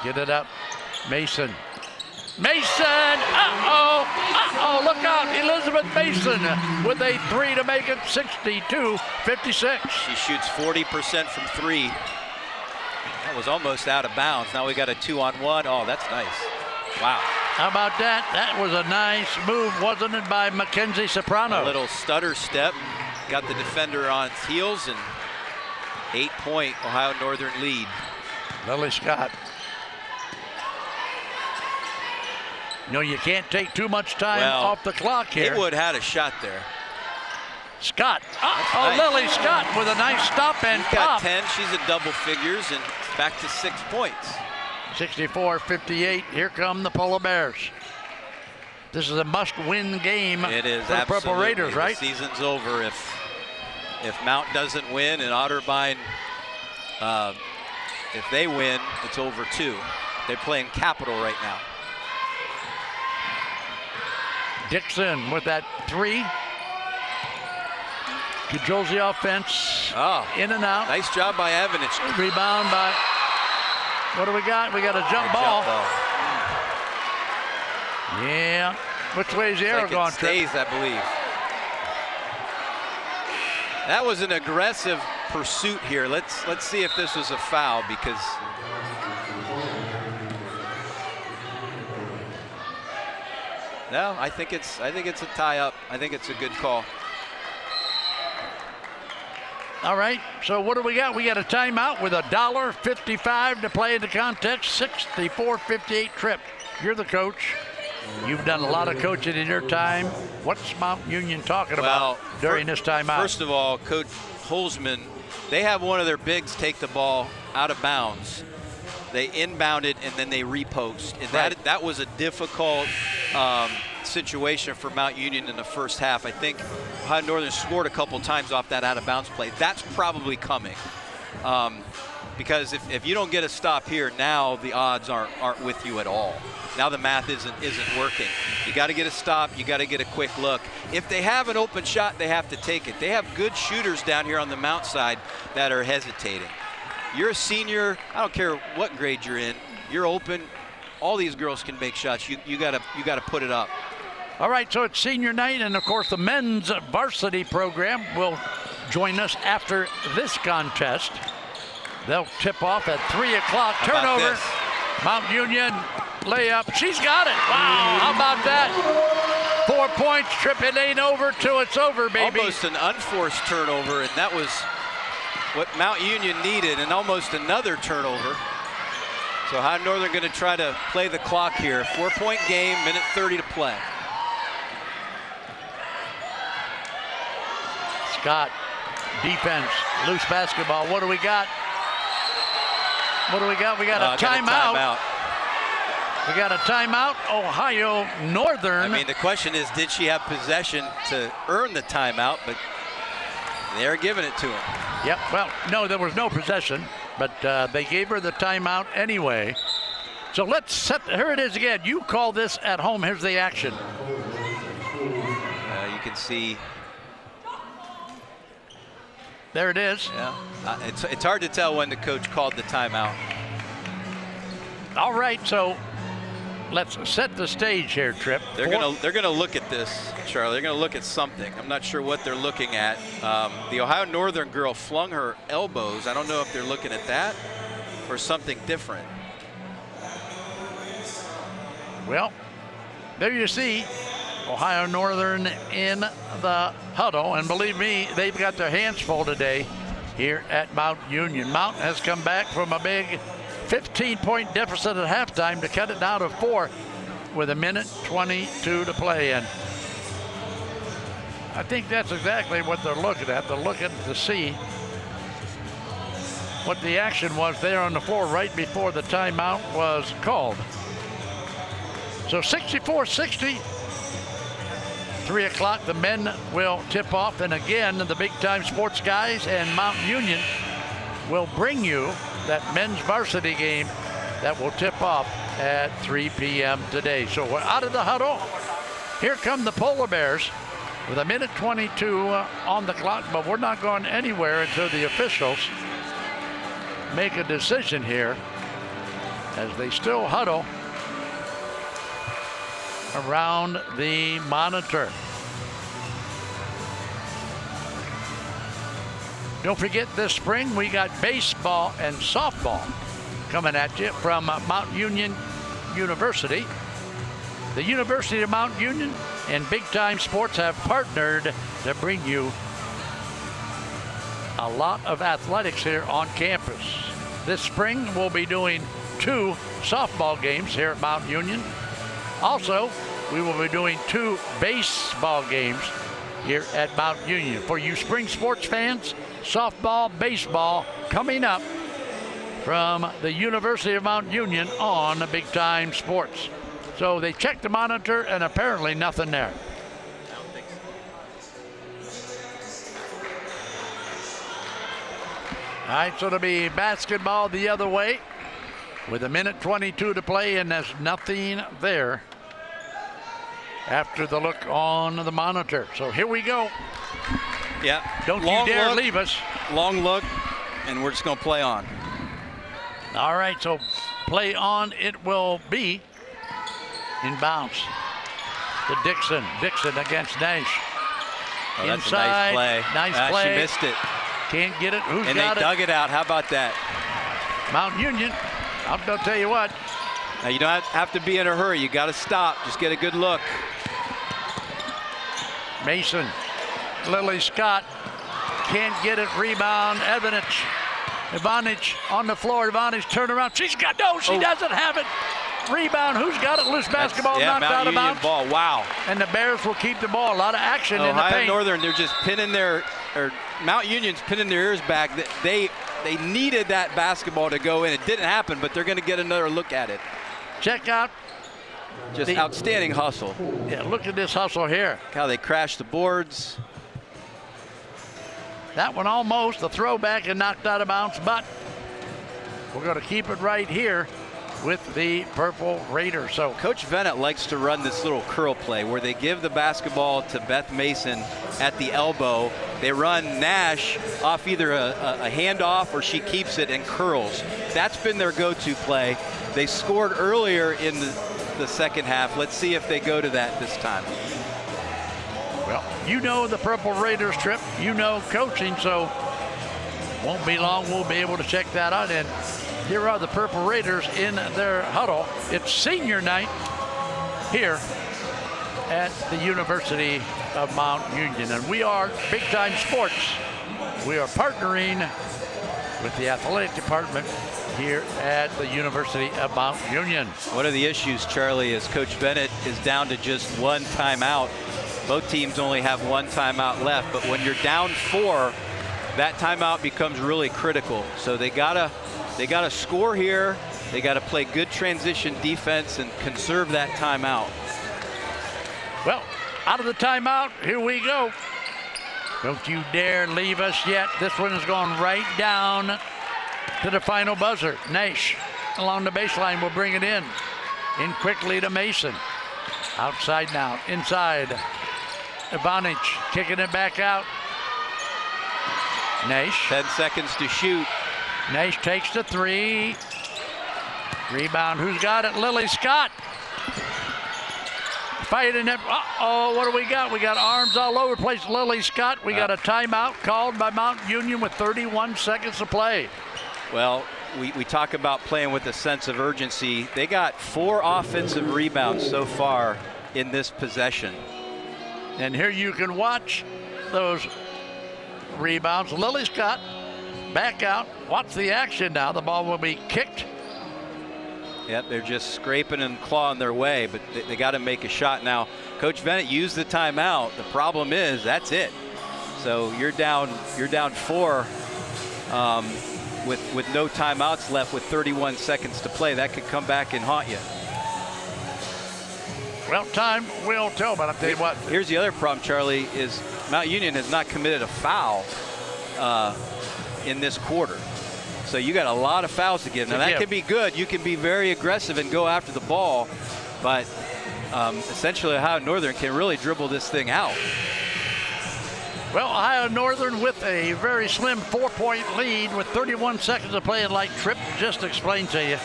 Get it up. Mason. Uh-oh, look out. Elizabeth Mason with a 3 to make it 62-56. She shoots 40% from 3. That was almost out of bounds. Now we got a 2-on-1. Oh, that's nice. Wow. How about that? That was a nice move, wasn't it, by Mackenzie Soprano? A little stutter step. Got the defender on its heels, and 8-point Ohio Northern lead. Lily Scott. No, you can't take too much time off the clock here. Haywood had a shot there. Scott. Nice. Lily Scott with a nice stop and got pop. 10. She's in double figures and back to 6 points. 64-58. Here come the Polar Bears. This is a must-win game It is for the Purple Raiders, right? The season's over if Mount doesn't win and Otterbein, if they win, it's over too. They're playing Capital right now. Dixon with that 3. Controls the offense. In and out. Nice job by Evanich. Rebound by, what do we got? We got a jump ball. Yeah. Which way is the arrow going? Stays, I believe. That was an aggressive pursuit here. Let's see if this was a foul, because no, I think it's a tie up. I think it's a good call. All right, so what do we got? We got a timeout with $1.55 to play in the contest. 64-58 Trip. You're the coach. You've done a lot of coaching in your time. What's Mount Union talking about during this timeout? First of all, Coach Holzman, they have one of their bigs take the ball out of bounds. They inbound it and then they repost. And that was a difficult situation for Mount Union in the first half. I think Ohio Northern scored a couple times off that out-of-bounds play. That's probably coming. Because if you don't get a stop here, now the odds aren't with you at all. Now the math isn't working. You got to get a stop. You got to get a quick look. If they have an open shot, they have to take it. They have good shooters down here on the Mount side that are hesitating. You're a senior. I don't care what grade you're in. You're open. All these girls can make shots. You got to put it up. All right, so it's senior night, and of course the men's varsity program will join us after this contest. They'll tip off at 3 o'clock. Turnover. Mount Union layup. She's got it. Wow, how about that? 4 points. Trip it ain't over till it's over, baby. Almost an unforced turnover, and that was what Mount Union needed, and almost another turnover. So Ohio Northern going to try to play the clock here. 4-point game, minute 30 to play. Scott, defense, loose basketball. What do we got? What do we got? We got a timeout. We got a timeout. Ohio Northern. I mean, the question is, did she have possession to earn the timeout? But they're giving it to him. Yep. Well, no, there was no possession, but they gave her the timeout anyway. So let's set. Here it is again. You call this at home. Here's the action. You can see. There it is. Yeah. It's hard to tell when the coach called the timeout. All right. So let's set the stage here, Trip. They're gonna look at this, Charlie. They're gonna look at something. I'm not sure what they're looking at. The Ohio Northern girl flung her elbows. I don't know if they're looking at that or something different. Well, there you see Ohio Northern in the huddle, and believe me, they've got their hands full today here at Mount Union. Mount has come back from a big 15-point deficit at halftime to cut it down to 4 with a minute 22 to play. And I think that's exactly what they're looking at. They're looking to see what the action was there on the floor right before the timeout was called. So 64-60. 3 o'clock, the men will tip off, and again, the Big Time Sports guys and Mount Union will bring you that men's varsity game that will tip off at 3 p.m. today. So we're out of the huddle. Here come the Polar Bears with a minute 22 on the clock, but we're not going anywhere until the officials make a decision here as they still huddle around the monitor. Don't forget, this spring we got baseball and softball coming at you from Mount Union University. The University of Mount Union and Big Time Sports have partnered to bring you a lot of athletics here on campus. This spring we'll be doing 2 softball games here at Mount Union. Also, we will be doing 2 baseball games here at Mount Union. For you spring sports fans, softball, baseball coming up from the University of Mount Union on Big Time Sports. So they checked the monitor and apparently nothing there. All right, so it'll be basketball the other way with a minute 22 to play, and there's nothing there after the look on the monitor. So here we go. Yeah. Don't you dare leave us. Long look, and we're just going to play on. All right, so play on it will be. Inbounds to Dixon. Dixon against Nash. Oh, that's inside. a nice play. Nice play. She missed it. Can't get it. Who's and got they dug it out. How about that? Mount Union. I'll tell you what. Now you don't have to be in a hurry. You got to stop. Just get a good look. Mason. Lily Scott can't get it. Rebound. Ivanich on the floor. Ivanich turn around. She's got she doesn't have it. Rebound. Who's got it? Loose basketball knocked out of bounds. Ball. Wow. And the Bears will keep the ball. A lot of action in the paint. Ohio Northern, they're just pinning Mount Union's pinning their ears back. They needed that basketball to go in. It didn't happen, but they're going to get another look at it. Check out Just outstanding hustle. Yeah, look at this hustle here. How they crash the boards. That one almost a throwback and knocked out of bounds, but we're going to keep it right here with the Purple Raiders. So Coach Bennett likes to run this little curl play where they give the basketball to Beth Mason at the elbow. They run Nash off either a handoff or she keeps it and curls. That's been their go-to play. They scored earlier in the second half. Let's see if they go to that this time. well, you know the Purple Raiders trip, you know coaching, so won't be long we'll be able to check that out. And here are the Purple Raiders in their huddle. It's senior night here at the University of Mount Union, and we are Big Time Sports. We are partnering with the athletic department here at the University of Mount Union. One of the issues, Charlie, is Coach Bennett is down to just one timeout. Both teams only have one timeout left, but when you're down 4, that timeout becomes really critical. So they gotta score here. They gotta play good transition defense and conserve that timeout. Well, out of the timeout, here we go. Don't you dare leave us yet. This one is going right down to the final buzzer. Nash along the baseline will bring it in. In quickly to Mason. Outside now, inside. Ivanic kicking it back out. Nash. 10 seconds to shoot. Nash takes the 3. Rebound, who's got it? Lily Scott. Fighting it. Uh-oh, what do we got? We got arms all over the place. Lily Scott, we got a timeout called by Mount Union with 31 seconds to play. Well, we talk about playing with a sense of urgency. They got 4 offensive rebounds so far in this possession. And here you can watch those rebounds. Lily Scott back out. Watch the action now. The ball will be kicked. Yep, they're just scraping and clawing their way, but they got to make a shot now. Coach Bennett used the timeout. The problem is that's it. So you're down 4 with no timeouts left with 31 seconds to play. That could come back and haunt you. Well, time will tell, but I'll tell you what. Here's the other problem, Charlie, is Mount Union has not committed a foul in this quarter. So you got a lot of fouls to give. Now that can be good. You can be very aggressive and go after the ball, but essentially Ohio Northern can really dribble this thing out. Well, Ohio Northern with a very slim 4-point lead with 31 seconds to play, and like Tripp just explained to you,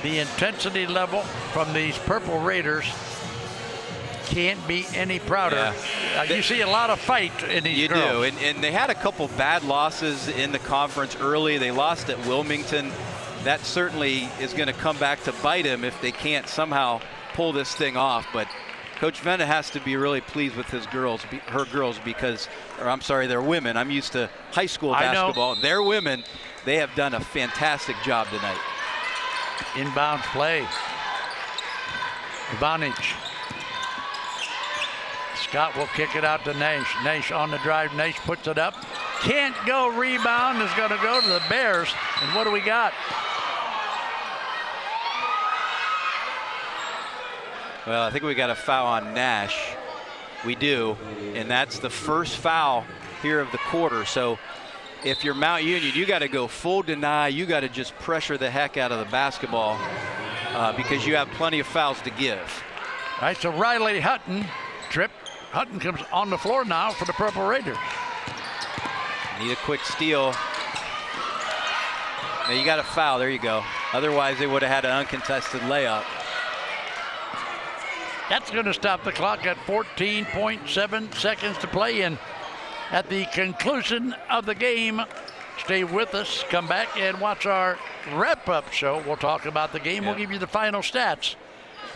the intensity level from these Purple Raiders can't be any prouder. Yeah. You see a lot of fight in these girls. You do, and they had a couple bad losses in the conference early. They lost at Wilmington. That certainly is going to come back to bite them if they can't somehow pull this thing off. But Coach Bennett has to be really pleased with his girls, their women. I'm used to high school basketball. Their women, they have done a fantastic job tonight. Inbound play. Ivanic. Scott will kick it out to Nash. Nash on the drive. Nash puts it up. Can't go. Rebound is going to go to the Bears. And what do we got? Well, I think we got a foul on Nash. We do. And that's the first foul here of the quarter. So if you're Mount Union, you got to go full deny. You got to just pressure the heck out of the basketball because you have plenty of fouls to give. All right, so Riley Hutton, Tripp. Hutton comes on the floor now for the Purple Raiders. Need a quick steal. Now you got a foul. There you go. Otherwise, they would have had an uncontested layup. That's going to stop the clock at 14.7 seconds to play. And at the conclusion of the game, stay with us. Come back and watch our wrap-up show. We'll talk about the game. We'll give you the final stats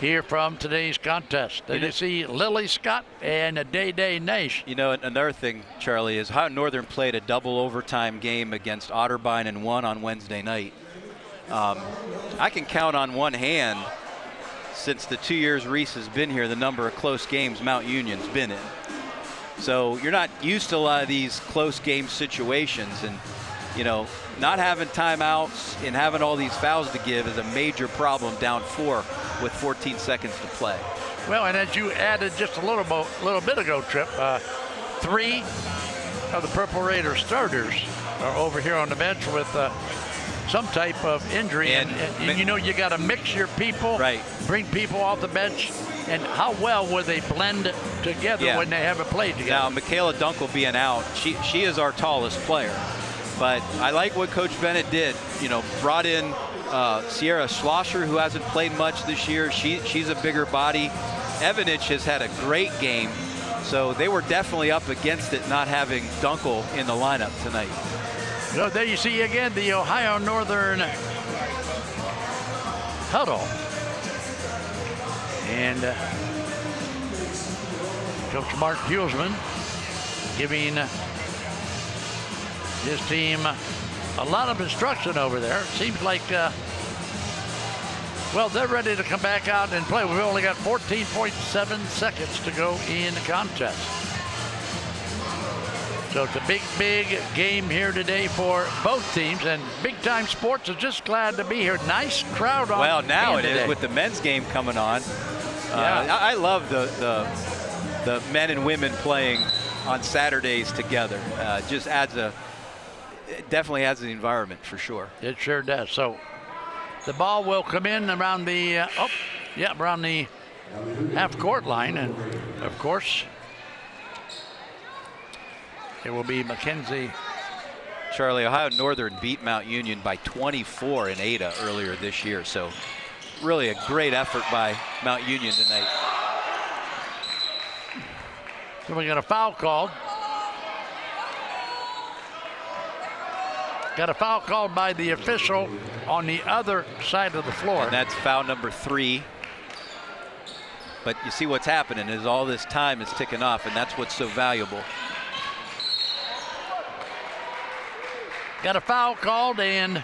here from today's contest. Then you see Lily Scott and Day Nash. You know, another thing, Charlie, is how Northern played a double overtime game against Otterbein and won on Wednesday night. I can count on one hand, since the 2 years Reese has been here, the number of close games Mount Union's been in. So you're not used to a lot of these close game situations, and you know, not having timeouts and having all these fouls to give is a major problem down 4 with 14 seconds to play. Well, and as you added just a little bit ago, Trip, 3 of the Purple Raiders starters are over here on the bench with some type of injury. And you know, you got to mix your people, right? Bring people off the bench. And how well will they blend together when they haven't played together? Now, Michaela Dunkel being out, she is our tallest player. But I like what Coach Bennett did. You know, brought in Sierra Schlosser, who hasn't played much this year. She's a bigger body. Evanich has had a great game. So they were definitely up against it not having Dunkel in the lineup tonight. You know, there you see again the Ohio Northern huddle. And Coach Mark Hulsman giving his team a lot of instruction over there. Seems like, well, they're ready to come back out and play. We've only got 14.7 seconds to go in the contest. So it's a big, big game here today for both teams, and Big Time Sports is just glad to be here. Nice crowd on. Well, now it today. is with the men's game coming on. Yeah. I love the men and women playing on Saturdays together. Just it definitely adds the environment for sure. It sure does. So the ball will come in around the around the half-court line, and of course it will be Mackenzie. Charlie, Ohio Northern beat Mount Union by 24 in Ada earlier this year. So really a great effort by Mount Union tonight. So we got a foul called. Got a foul called by the official on the other side of the floor. And that's foul number 3. But you see what's happening is all this time is ticking off, and that's what's so valuable. Got a foul called, and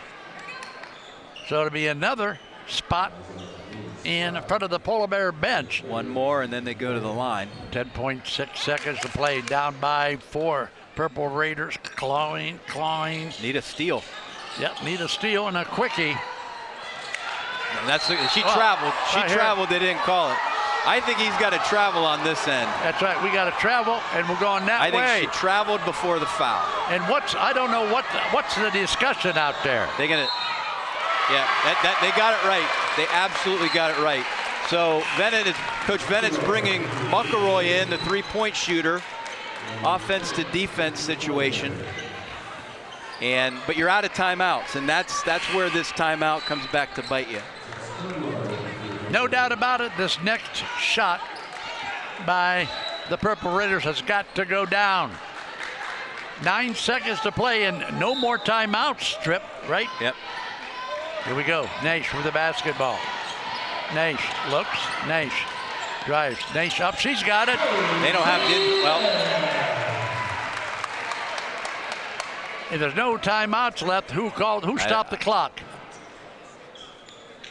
so it'll be another spot in front of the Polar Bear bench. One more, and then they go to the line. 10.6 seconds to play. Down by 4. Purple Raiders clawing. Need a steal. Yep, need a steal and a quickie. And she traveled. She traveled. They didn't call it. I think he's got to travel on this end. That's right. We got to travel, and we're going that way. I think she traveled before the foul. And I don't know what's the discussion out there. They're gonna. Yeah, they got it right. They absolutely got it right. So Coach Bennett's bringing McElroy in, the three-point shooter, offense to defense situation. But you're out of timeouts, and that's where this timeout comes back to bite you. No doubt about it, this next shot by the Purple Raiders has got to go down. 9 seconds to play and no more timeouts, Trip, right? Yep. Here we go. Nash with the basketball. Nash looks. Nash drives. Nash up. She's got it. They don't have to. Well, if there's no timeouts left, who stopped the clock?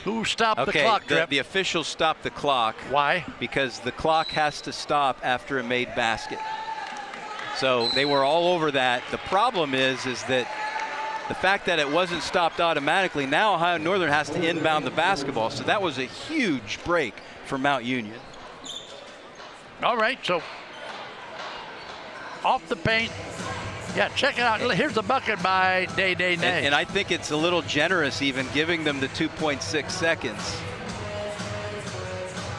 Who stopped the clock, Trip? The officials stopped the clock. Why? Because the clock has to stop after a made basket. So they were all over that. The problem is that the fact that it wasn't stopped automatically, now Ohio Northern has to inbound the basketball. So that was a huge break for Mount Union. All right, so off the paint. Yeah, check it out. Here's the bucket by Day Nash. And I think it's a little generous even giving them the 2.6 seconds.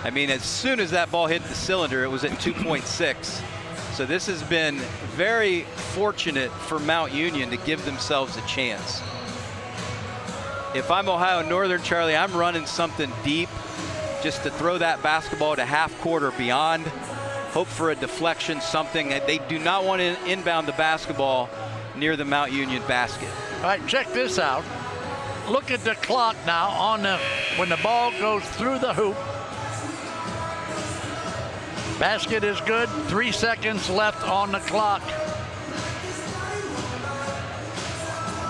I mean, as soon as that ball hit the cylinder, it was at 2.6. So this has been very fortunate for Mount Union to give themselves a chance. If I'm Ohio Northern, Charlie, I'm running something deep just to throw that basketball to half court or beyond. Hope for a deflection, something that they do not want to inbound the basketball near the Mount Union basket. All right, check this out. Look at the clock now when the ball goes through the hoop. Basket is good. 3 seconds left on the clock.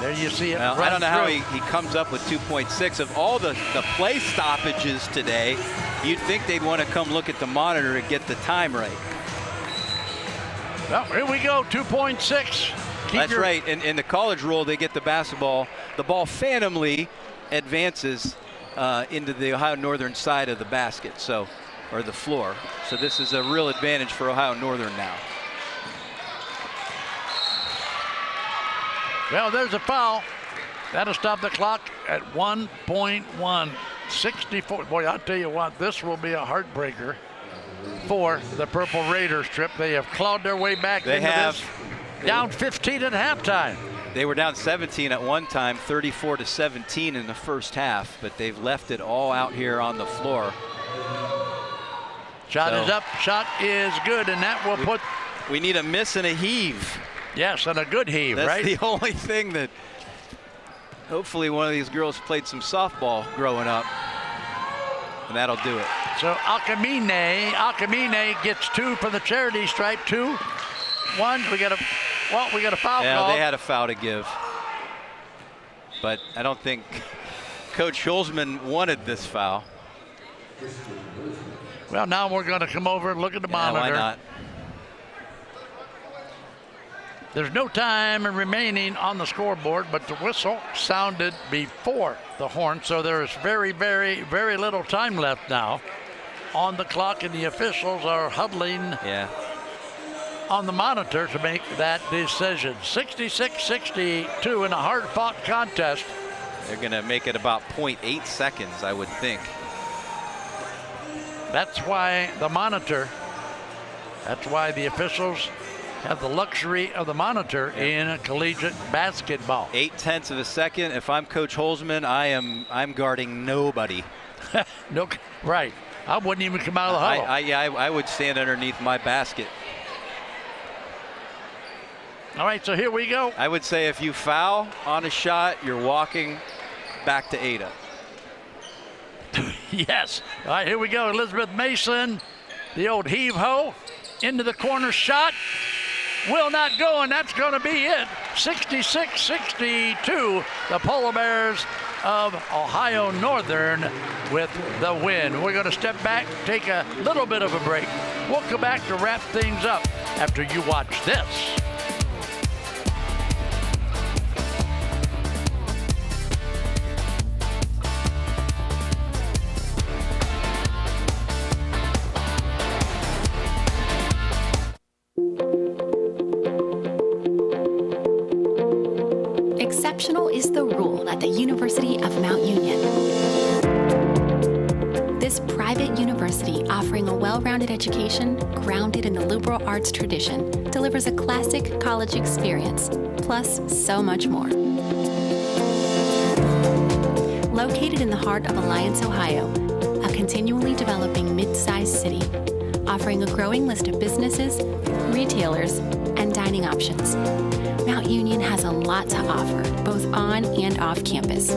There you see it. Well, I don't know how he comes up with 2.6. Of all the play stoppages today, you'd think they'd want to come look at the monitor to get the time right. Well, here we go. 2.6 That's right. In the college rule, they get the basketball. The ball phantomly advances into the Ohio Northern side of the basket, or the floor. So this is a real advantage for Ohio Northern now. Well, there's a foul. That'll stop the clock at 1.1. 64. Boy, I'll tell you what, this will be a heartbreaker for the Purple Raiders. Trip. They have clawed their way back into this. Down 15 at halftime. They were down 17 at one time, 34-17 in the first half, but they've left it all out here on the floor. Shot is up, shot is good, and that will put... We need a miss and a heave. Yes, and a good heave, right? That's the only thing that... Hopefully one of these girls played some softball growing up, and that'll do it. So Akamine gets 2 for the charity stripe, 2. 1, we got a foul Yeah, call. they had a foul to give. But I don't think Coach Schulzman wanted this foul. Well, now we're going to come over and look at the monitor. Why not? There's no time remaining on the scoreboard, but the whistle sounded before the horn, so there is very, very, very little time left now on the clock, and the officials are huddling on the monitor to make that decision. 66-62 in a hard-fought contest. They're going to make it about 0.8 seconds, I would think. That's why the officials have the luxury of the monitor in collegiate basketball. 0.8 of a second. If I'm Coach Holzman, I'm guarding nobody. No, right. I wouldn't even come out of the huddle. I would stand underneath my basket. All right, so here we go. I would say if you foul on a shot, you're walking back to Ada. Yes. All right, here we go. Elizabeth Mason, the old heave-ho, into the corner shot. Will not go, and that's going to be it. 66-62, the Polar Bears of Ohio Northern with the win. We're going to step back, take a little bit of a break. We'll come back to wrap things up after you watch this. Exceptional is the rule at the University of Mount Union. This private university, offering a well-rounded education grounded in the liberal arts tradition, delivers a classic college experience, plus so much more. Located in the heart of Alliance, Ohio, a continually developing mid-sized city, offering a growing list of businesses, retailers, and dining options, Mount Union has a lot to offer, both on and off campus.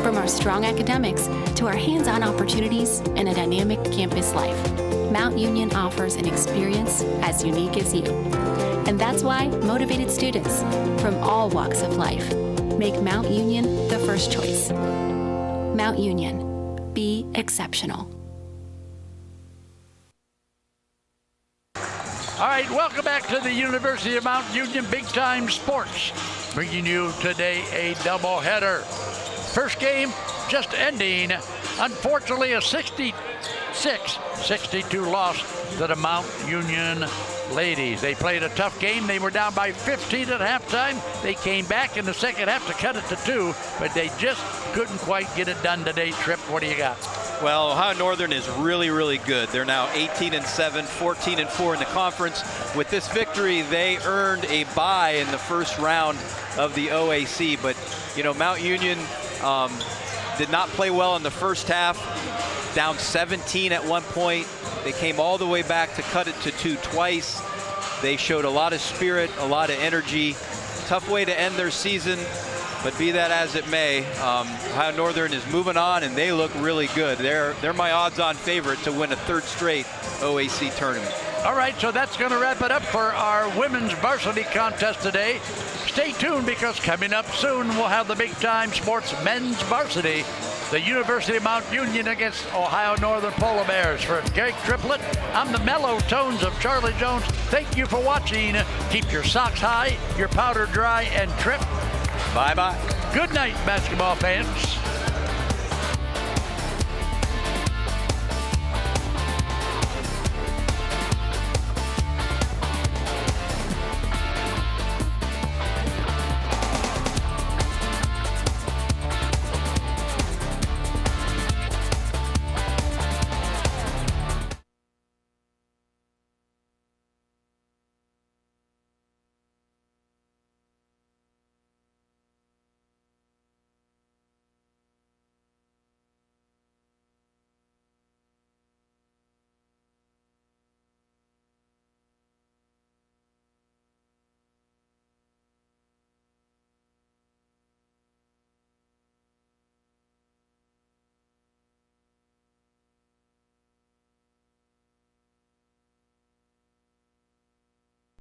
From our strong academics to our hands-on opportunities and a dynamic campus life, Mount Union offers an experience as unique as you. And that's why motivated students from all walks of life make Mount Union the first choice. Mount Union. Be exceptional. All right, welcome back to the University of Mount Union Big Time Sports. Bringing you today a doubleheader. First game just ending. Unfortunately, a 66-62 loss to the Mount Union ladies. They played a tough game. They were down by 15 at halftime. They came back in the second half to cut it to 2, but they just couldn't quite get it done today. Tripp, what do you got? Well, Ohio Northern is really, really good. They're now 18-7, 14-4 in the conference. With this victory, they earned a bye in the first round of the OAC. But, you know, Mount Union did not play well in the first half, down 17 at one point. They came all the way back to cut it to 2 twice. They showed a lot of spirit, a lot of energy. Tough way to end their season. But be that as it may, Ohio Northern is moving on, and they look really good. They're my odds-on favorite to win a 3rd straight OAC tournament. All right, so that's going to wrap it up for our women's varsity contest today. stay tuned because coming up soon we'll have the big time sports men's varsity, the University of Mount Union against Ohio Northern Polar Bears. For Greg Triplett, I'm the mellow tones of Charlie Jones. Thank you for watching. Keep your socks high, your powder dry, and Trip. Bye-bye. Good night, basketball fans.